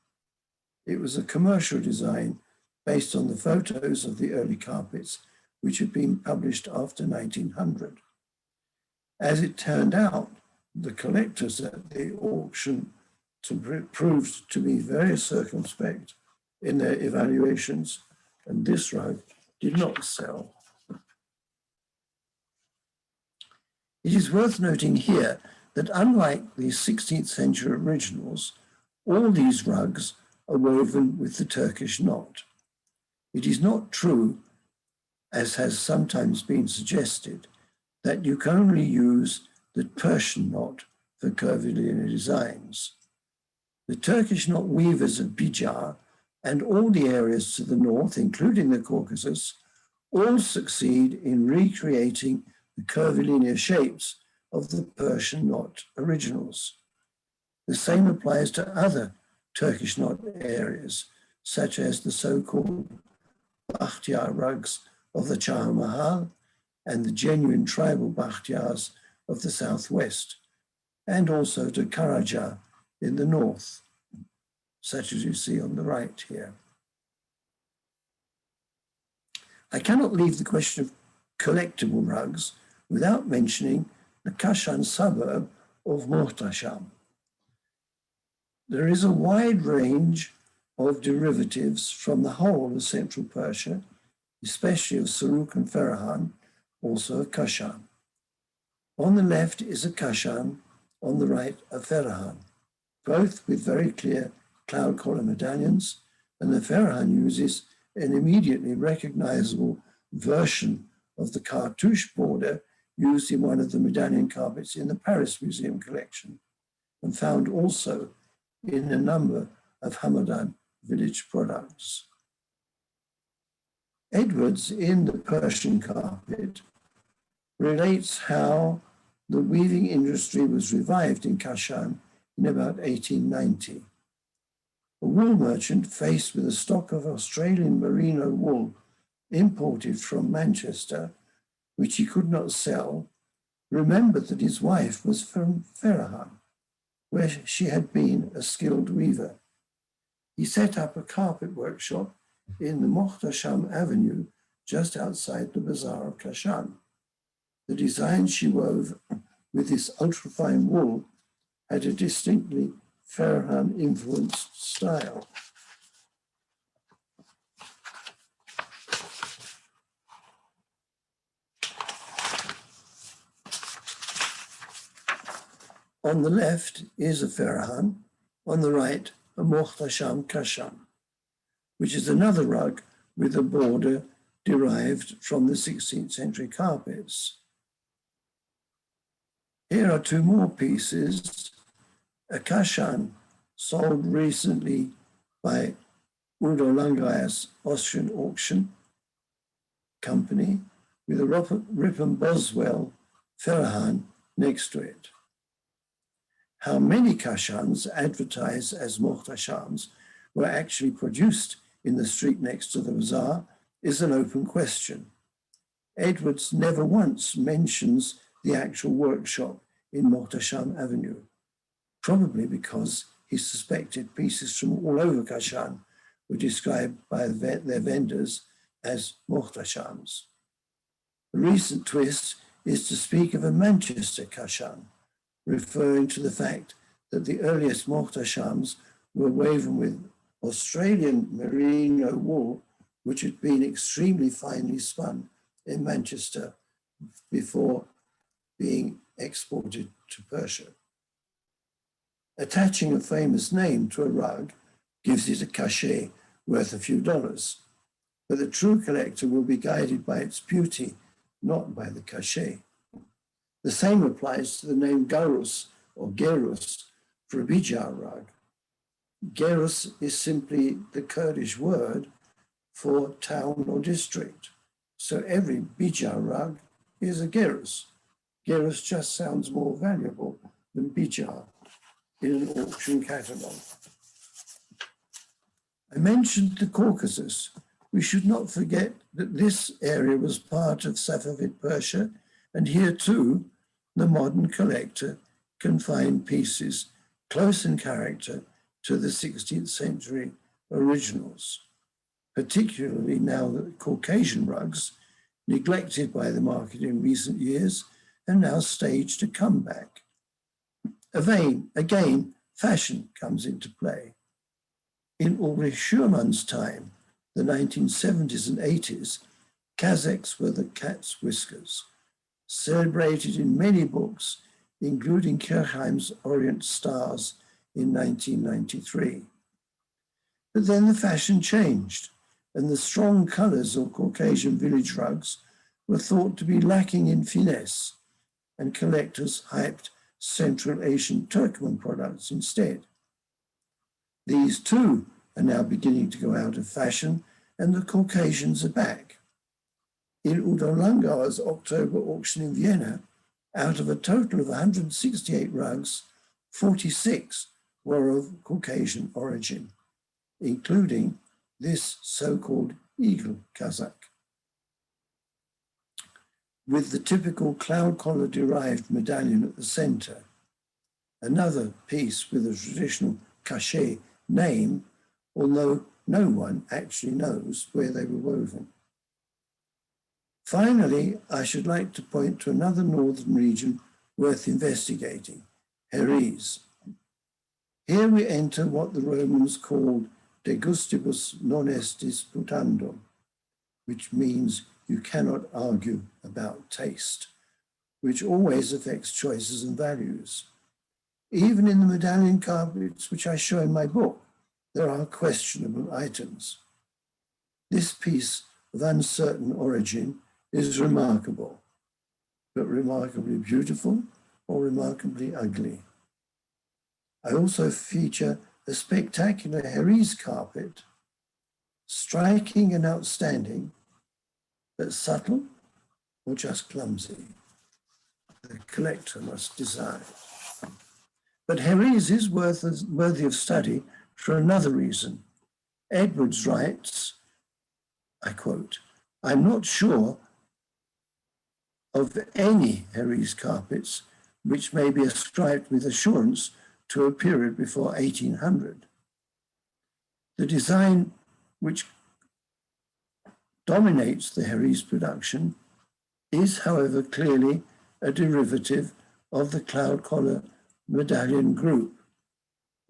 It was a commercial design based on the photos of the early carpets, which had been published after 1900. As it turned out, the collectors at the auction proved to be very circumspect in their evaluations, and this rug did not sell. It is worth noting here that unlike the 16th century originals, all these rugs are woven with the Turkish knot. It is not true, as has sometimes been suggested, that you can only use the Persian knot for curvilinear designs. The Turkish knot weavers of Bijar and all the areas to the north, including the Caucasus, all succeed in recreating the curvilinear shapes of the Persian knot originals. The same applies to other Turkish knot areas, such as the so-called Bakhtiyar rugs of the Chahar Mahal and the genuine tribal Bakhtiyars of the southwest, and also to Karaja in the north, such as you see on the right here. I cannot leave the question of collectible rugs without mentioning the Kashan suburb of Muhtasham. There is a wide range of derivatives from the whole of Central Persia, especially of Saruk and Ferahan, also of Kashan. On the left is a Kashan, on the right a Ferahan, both with very clear cloud collar medallions, and the Ferahan uses an immediately recognizable version of the cartouche border used in one of the medallion carpets in the Paris Museum collection, and found also in a number of Hamadan village products. Edwards, in the Persian carpet, relates how the weaving industry was revived in Kashan in about 1890. A wool merchant, faced with a stock of Australian merino wool imported from Manchester, which he could not sell, remembered that his wife was from Ferahan, where she had been a skilled weaver. He set up a carpet workshop in the Muhtasham Avenue, just outside the bazaar of Kashan. The designs she wove with this ultrafine wool had a distinctly Ferahan-influenced style. On the left is a Ferahan, on the right a Muhtasham Kashan, which is another rug with a border derived from the 16th century carpets. Here are two more pieces. A Kashan sold recently by Udo Langayer's Austrian auction company with a Ripon Boswell Ferahan next to it. How many Kashans advertised as Muhtashams were actually produced in the street next to the bazaar is an open question. Edwards never once mentions the actual workshop in Muhtasham Avenue, probably because he suspected pieces from all over Kashan were described by their vendors as Muhtashams. A recent twist is to speak of a Manchester Kashan, referring to the fact that the earliest Muhtashams were woven with Australian merino wool, which had been extremely finely spun in Manchester before being exported to Persia. Attaching a famous name to a rug gives it a cachet worth a few dollars, but the true collector will be guided by its beauty, not by the cachet. The same applies to the name Garus or Gerus for a Bijar rug. Gerus is simply the Kurdish word for town or district. So every Bijar rug is a Gerus. Gerus just sounds more valuable than Bijar in an auction catalogue. I mentioned the Caucasus. We should not forget that this area was part of Safavid Persia, and here too, the modern collector can find pieces close in character to the 16th century originals. particularly now that Caucasian rugs, neglected by the market in recent years, have now staged a comeback. Again, fashion comes into play. In Ulrich Schürmann's time, the 1970s and 80s, Kazakhs were the cat's whiskers, celebrated in many books, including Kirchheim's Orient Stars in 1993. But then the fashion changed, and the strong colors of Caucasian village rugs were thought to be lacking in finesse, and collectors hyped Central Asian Turkmen products instead. These too are now beginning to go out of fashion, and the Caucasians are back. In Udo Langauer's October auction in Vienna, out of a total of 168 rugs, 46 were of Caucasian origin, including this so-called eagle Kazakh. With the typical cloud collar derived medallion at the center, another piece with a traditional cachet name, although no one actually knows where they were woven. Finally, I should like to point to another northern region worth investigating, Heres. Here we enter what the Romans called de gustibus non est disputandum, which means you cannot argue about taste, which always affects choices and values. Even in the medallion carpets, which I show in my book, there are questionable items. This piece of uncertain origin is remarkable, but remarkably beautiful or remarkably ugly. I also feature a spectacular Heres carpet, striking and outstanding, but subtle or just clumsy. The collector must decide. But Heres is worthy of study for another reason. Edwards writes, I quote, "I'm not sure of any Heres carpets which may be ascribed with assurance to a period before 1800. The design which dominates the Heres production is, however, clearly a derivative of the cloud collar medallion group,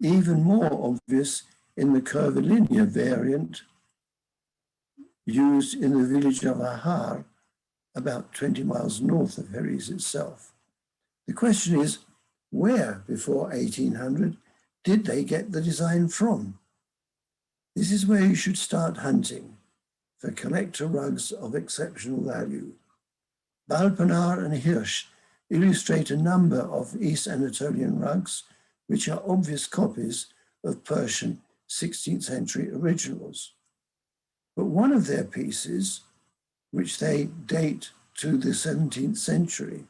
even more obvious in the curvilinear variant used in the village of Ahar, about 20 miles north of Heres itself. The question is, where before 1800 did they get the design from? This is where you should start hunting for collector rugs of exceptional value. Balpanar and Hirsch illustrate a number of East Anatolian rugs, which are obvious copies of Persian 16th century originals. But one of their pieces, which they date to the 17th century,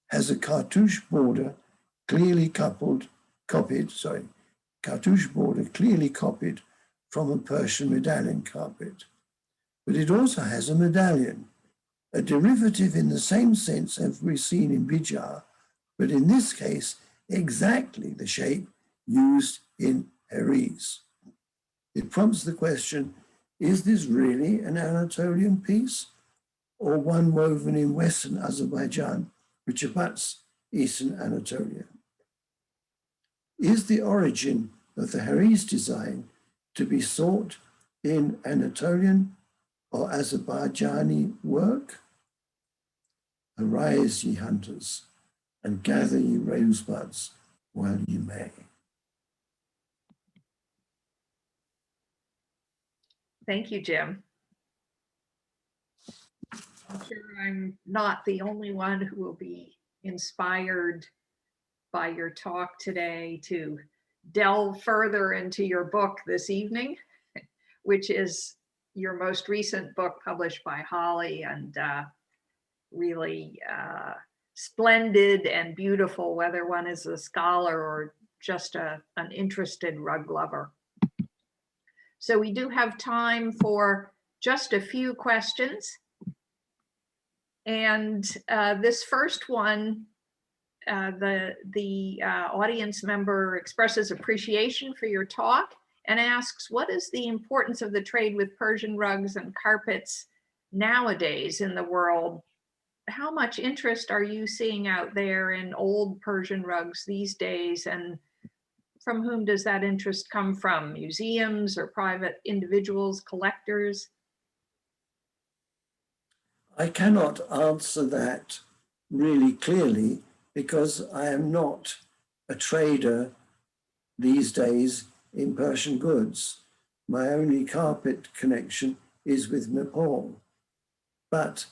has a cartouche border clearly copied from a Persian medallion carpet. But it also has a medallion, a derivative in the same sense as we've seen in Bijar, but in this case, exactly the shape used in Heres. It prompts the question, is this really an Anatolian piece or one woven in Western Azerbaijan, which abuts Eastern Anatolia? Is the origin of the Heres design to be sought in Anatolian or Azerbaijani work? Arise, ye hunters, and gather ye rosebuds while ye may. Thank you, Jim. I'm sure I'm not the only one who will be inspired by your talk today to delve further into your book this evening, which is your most recent book published by Holly, and really splendid and beautiful, whether one is a scholar or just an interested rug lover. So we do have time for just a few questions. And this first one, the audience member expresses appreciation for your talk and asks, what is the importance of the trade with Persian rugs and carpets nowadays in the world? How much interest are you seeing out there in old Persian rugs these days? And from whom does that interest come from? Museums or private individuals, collectors? I cannot answer that really clearly because I am not a trader these days in Persian goods. My only carpet connection is with Nepal. But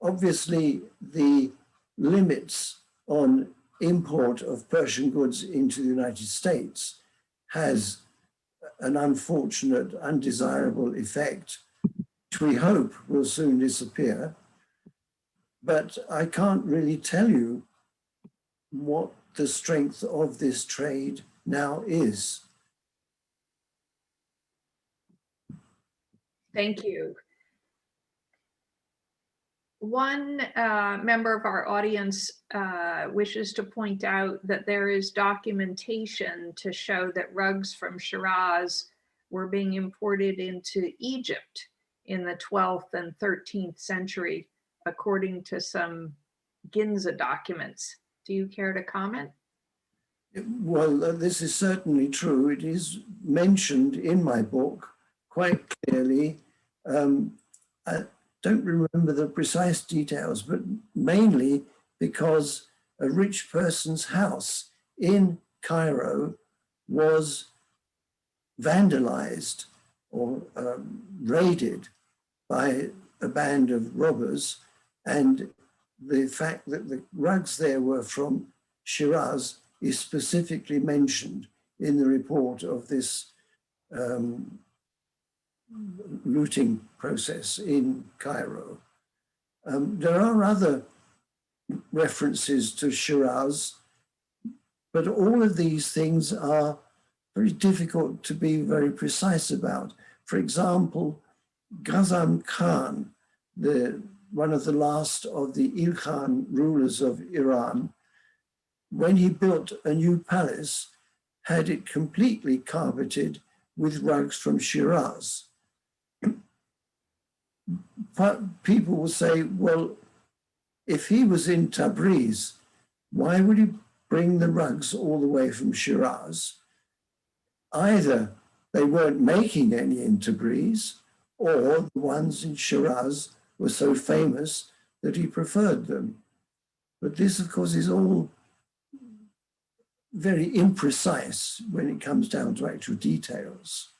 obviously the limits on import of Persian goods into the United States has an unfortunate, undesirable effect, which we hope will soon disappear. But I can't really tell you what the strength of this trade now is. Thank you. One member of our audience wishes to point out that there is documentation to show that rugs from Shiraz were being imported into Egypt in the 12th and 13th century, according to some Ginza documents. Do you care to comment? Well, this is certainly true. It is mentioned in my book quite clearly. I don't remember the precise details, but mainly because a rich person's house in Cairo was vandalized or raided by a band of robbers, and the fact that the rugs there were from Shiraz is specifically mentioned in the report of this looting process in Cairo. There are other references to Shiraz, but all of these things are very difficult to be very precise about. For example, Ghazan Khan, one of the last of the Ilkhan rulers of Iran, when he built a new palace, had it completely carpeted with rugs from Shiraz. But people will say, well, if he was in Tabriz, why would he bring the rugs all the way from Shiraz? Either they weren't making any in Tabriz, or the ones in Shiraz were so famous that he preferred them. But this, of course, is all very imprecise when it comes down to actual details.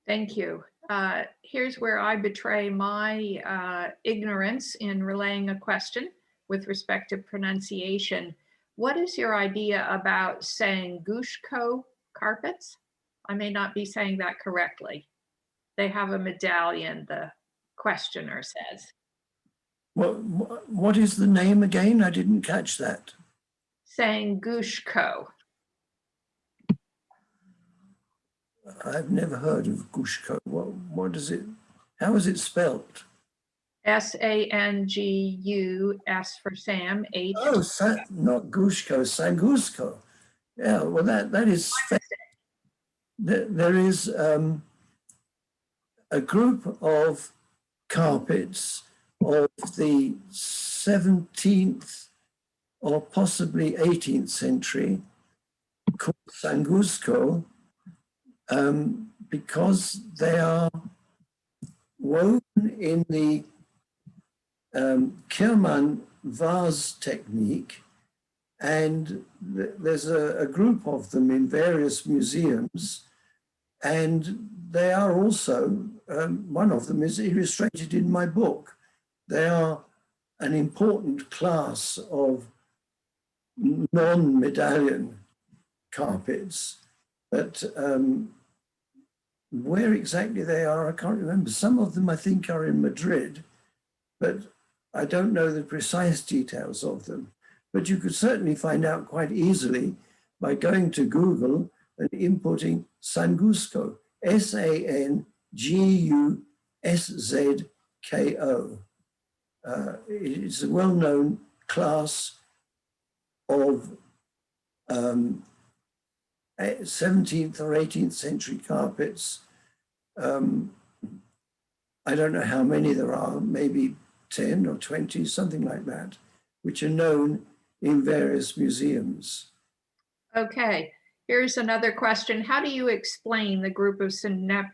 Thank you. Here's where I betray my ignorance in relaying a question with respect to pronunciation. What is your idea about saying Gushko carpets? I may not be saying that correctly. They have a medallion, the questioner says. What is the name again? I didn't catch that. Saying Gushko. I've never heard of Gushko. What is it? How is it spelled? S-A-N-G-U, S for Sam, H. Oh, not Gushko, Sangusko. Yeah, well, that is. There is a group of carpets of the 17th or possibly 18th century called Sangusko, because they are woven in the Kirman vase technique, and there's a group of them in various museums, and they are also, one of them is illustrated in my book. They are an important class of non-medallion carpets, but where exactly they are, I can't remember. Some of them I think are in Madrid, but I don't know the precise details of them. But you could certainly find out quite easily by going to Google and inputting Sangusko, S-A-N-G-U-S-Z-K-O. It's a well-known class of 17th or 18th century carpets. I don't know how many there are, maybe 10 or 20, something like that, which are known in various museums. Okay, here's another question. How do you explain the group of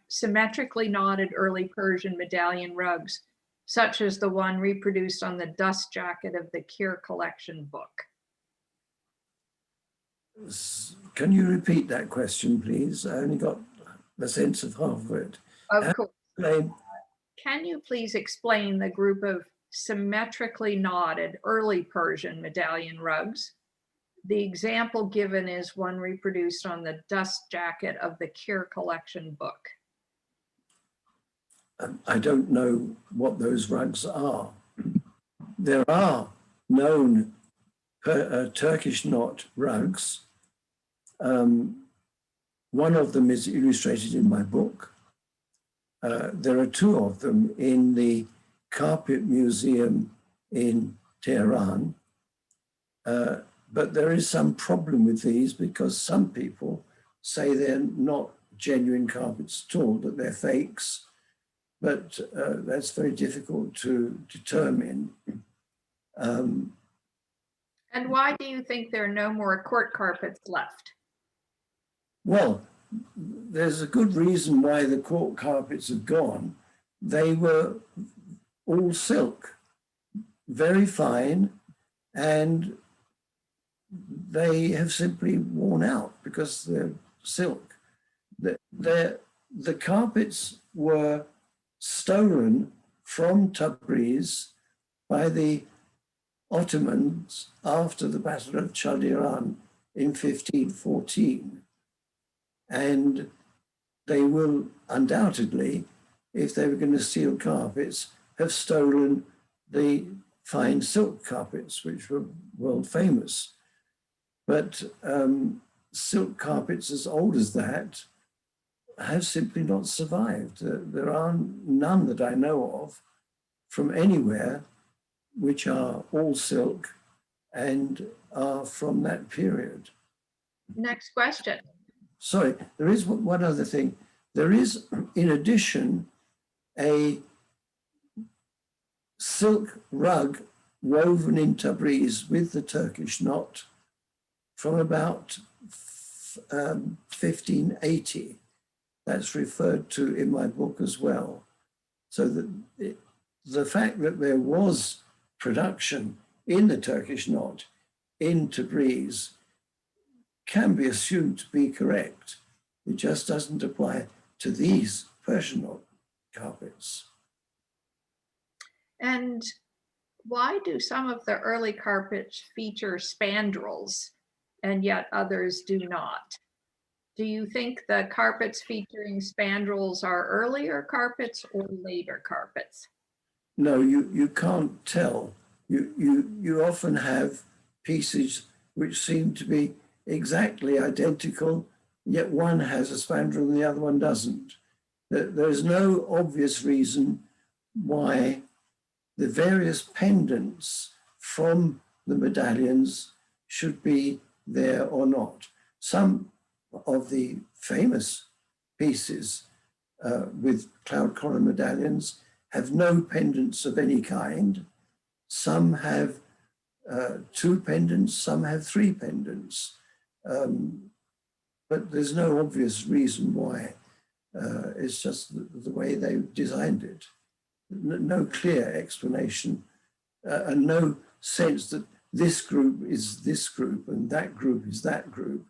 symmetrically knotted early Persian medallion rugs, such as the one reproduced on the dust jacket of the Keir collection book? Can you repeat that question, please? I only got the sense of half of it. Of course. Explain. Can you please explain the group of symmetrically knotted early Persian medallion rugs? The example given is one reproduced on the dust jacket of the Keir collection book. I don't know what those rugs are. There are known Turkish knot rugs. One of them is illustrated in my book. There are two of them in the Carpet Museum in Tehran. But there is some problem with these because some people say they're not genuine carpets at all, that they're fakes. But that's very difficult to determine. And why do you think there are no more court carpets left? Well, there's a good reason why the court carpets have gone. They were all silk, very fine, and they have simply worn out because they're silk. The carpets were stolen from Tabriz by the Ottomans after the Battle of Chaldiran in 1514. And they will undoubtedly, if they were going to steal carpets, have stolen the fine silk carpets, which were world famous. But silk carpets as old as that have simply not survived. There are none that I know of from anywhere which are all silk and are from that period. Next question. Sorry, there is one other thing. There is, in addition, a silk rug woven in Tabriz with the Turkish knot from about 1580. That's referred to in my book as well. So that the fact that there was production in the Turkish knot in Tabriz can be assumed to be correct. It just doesn't apply to these Persian knot carpets. And why do some of the early carpets feature spandrels and yet others do not? Do you think the carpets featuring spandrels are earlier carpets or later carpets? No, you can't tell. You often have pieces which seem to be exactly identical, yet one has a spandrel and the other one doesn't. There's no obvious reason why the various pendants from the medallions should be there or not. Some of the famous pieces with cloud collar medallions have no pendants of any kind. Some have 2 pendants, some have 3 pendants. But there's no obvious reason why. It's just the way they designed it. No clear explanation and no sense that this group is this group and that group is that group.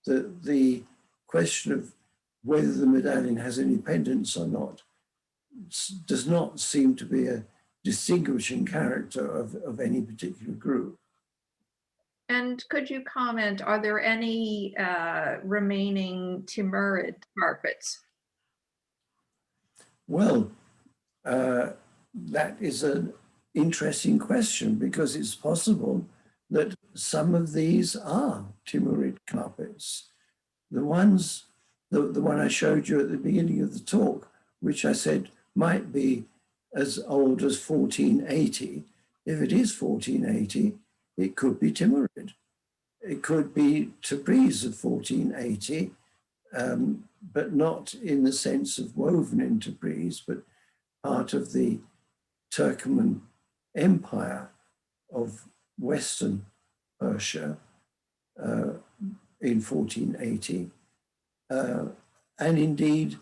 The question of whether the medallion has any pendants or not does not seem to be a distinguishing character of any particular group. And could you comment, are there any remaining Timurid carpets? Well, that is an interesting question because it's possible that some of these are Timurid carpets. The one I showed you at the beginning of the talk, which I said might be as old as 1480. If it is 1480, it could be Timurid. it could be Tabriz of 1480, but not in the sense of woven in Tabriz, but part of the Turkoman Empire of Western Persia in 1480. And indeed,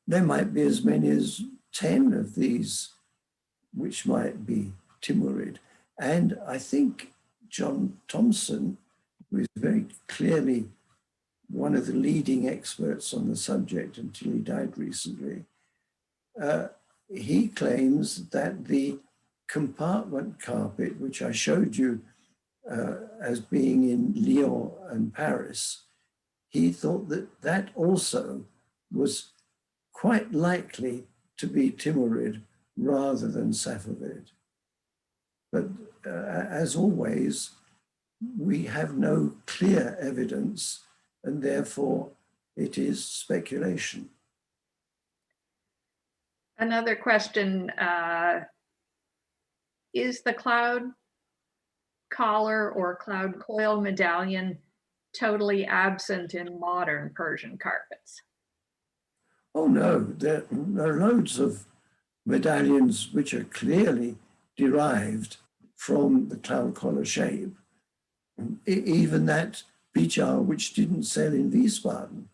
there might be as many as 10 of these which might be Timurid. And I think John Thomson, who is very clearly one of the leading experts on the subject until he died recently, he claims that the compartment carpet, which I showed you as being in Lyon and Paris, he thought that that also was quite likely to be Timurid rather than Safavid. But as always, we have no clear evidence, and therefore it is speculation. Another question, is the cloud collar or cloud coil medallion totally absent in modern Persian carpets? Oh no, there are loads of medallions which are clearly derived from the cloud collar shape. Even that bijar which didn't sell in Wiesbaden,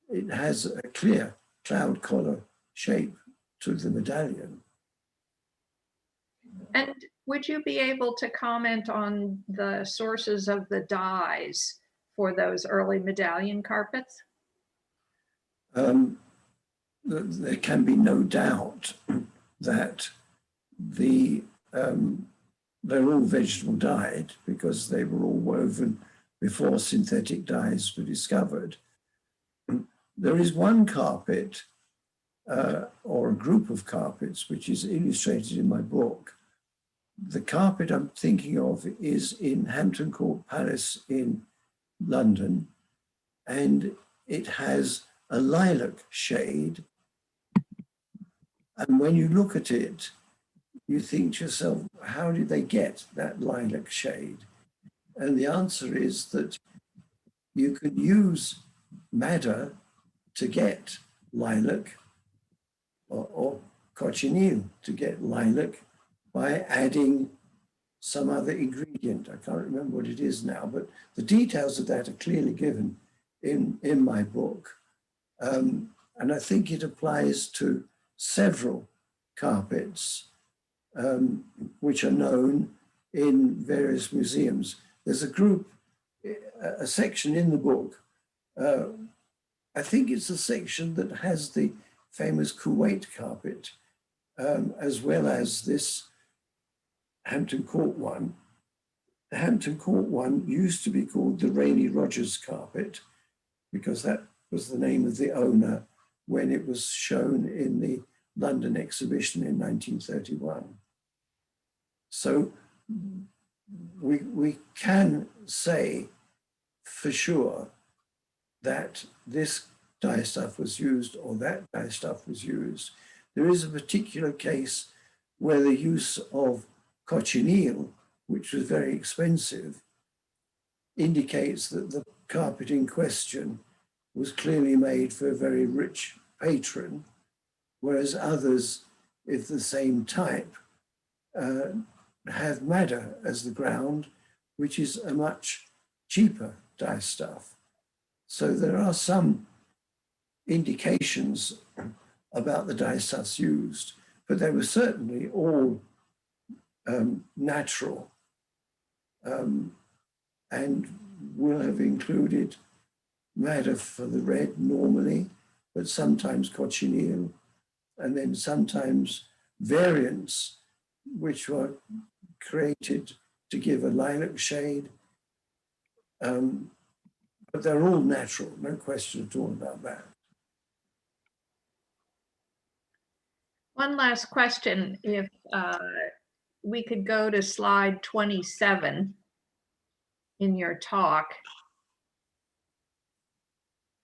it has a clear cloud collar shape to the medallion. And would you be able to comment on the sources of the dyes for those early medallion carpets? There can be no doubt that they're all vegetable dyed because they were all woven before synthetic dyes were discovered. There is one carpet or a group of carpets which is illustrated in my book. The carpet I'm thinking of is in Hampton Court Palace in London, and it has a lilac shade. And when you look at it, you think to yourself, how did they get that lilac shade? And the answer is that you could use madder to get lilac or cochineal to get lilac by adding some other ingredient. I can't remember what it is now, but the details of that are clearly given in my book. And I think it applies to several carpets which are known in various museums. There's a group, a section in the book, I think it's a section that has the famous Kuwait carpet, as well as this Hampton Court one. The Hampton Court one used to be called the Rainey Rogers carpet because that was the name of the owner when it was shown in the London exhibition in 1931. So we can say for sure that this dye stuff was used or that dye stuff was used. There is a particular case where the use of cochineal, which was very expensive, indicates that the carpet in question was clearly made for a very rich patron, whereas others, if the same type, have madder as the ground, which is a much cheaper dye stuff. So there are some indications about the dye stuffs used, but they were certainly all natural and will have included madder for the red normally, but sometimes cochineal, and then sometimes variants which were created to give a lilac shade. But they're all natural, no question at all about that. One last question, if we could go to slide 27 in your talk.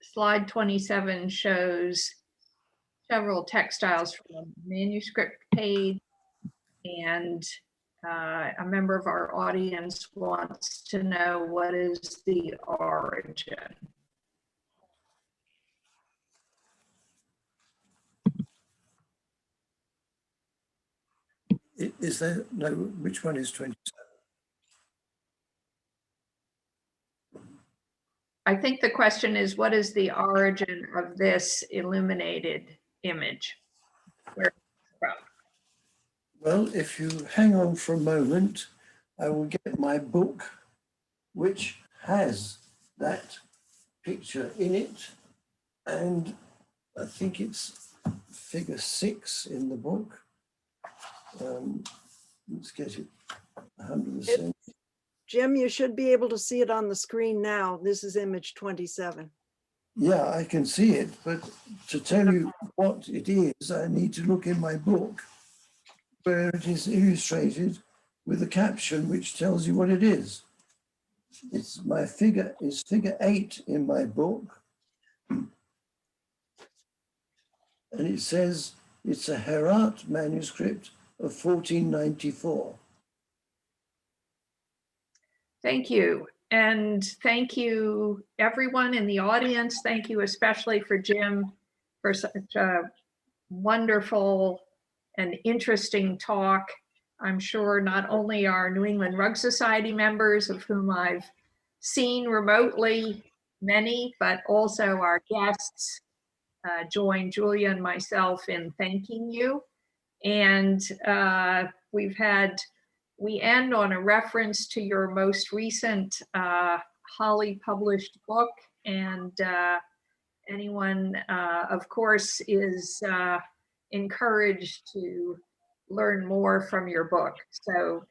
Slide 27 shows several textiles from a manuscript page and a member of our audience wants to know, what is the origin? Is there, no, which one is 27? I think the question is, what is the origin of this illuminated image? Where it's from? Well, if you hang on for a moment, I will get my book, which has that picture in it. And I think it's figure 6 in the book. Let's get it 100%. Jim, you should be able to see it on the screen now. This is image 27. Yeah, I can see it, but to tell you what it is, I need to look in my book where it is illustrated with a caption which tells you what it is. It's my figure is figure 8 in my book. And it says it's a Herat manuscript of 1494. Thank you. And thank you, everyone in the audience. Thank you especially for Jim for such a wonderful and interesting talk. I'm sure not only our New England Rug Society members, of whom I've seen remotely many, but also our guests join Julia and myself in thanking you. And we end on a reference to your most recent Holly published book, and anyone, of course, is encouraged to learn more from your book. So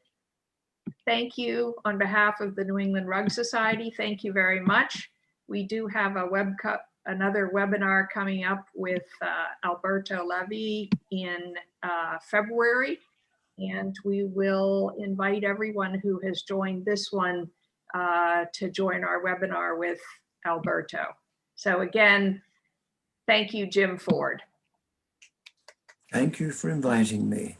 thank you on behalf of the New England Rug Society. Thank you very much. We do have another webinar coming up with Alberto Levy in February. And we will invite everyone who has joined this one to join our webinar with Alberto. So again, thank you, Jim Ford. Thank you for inviting me.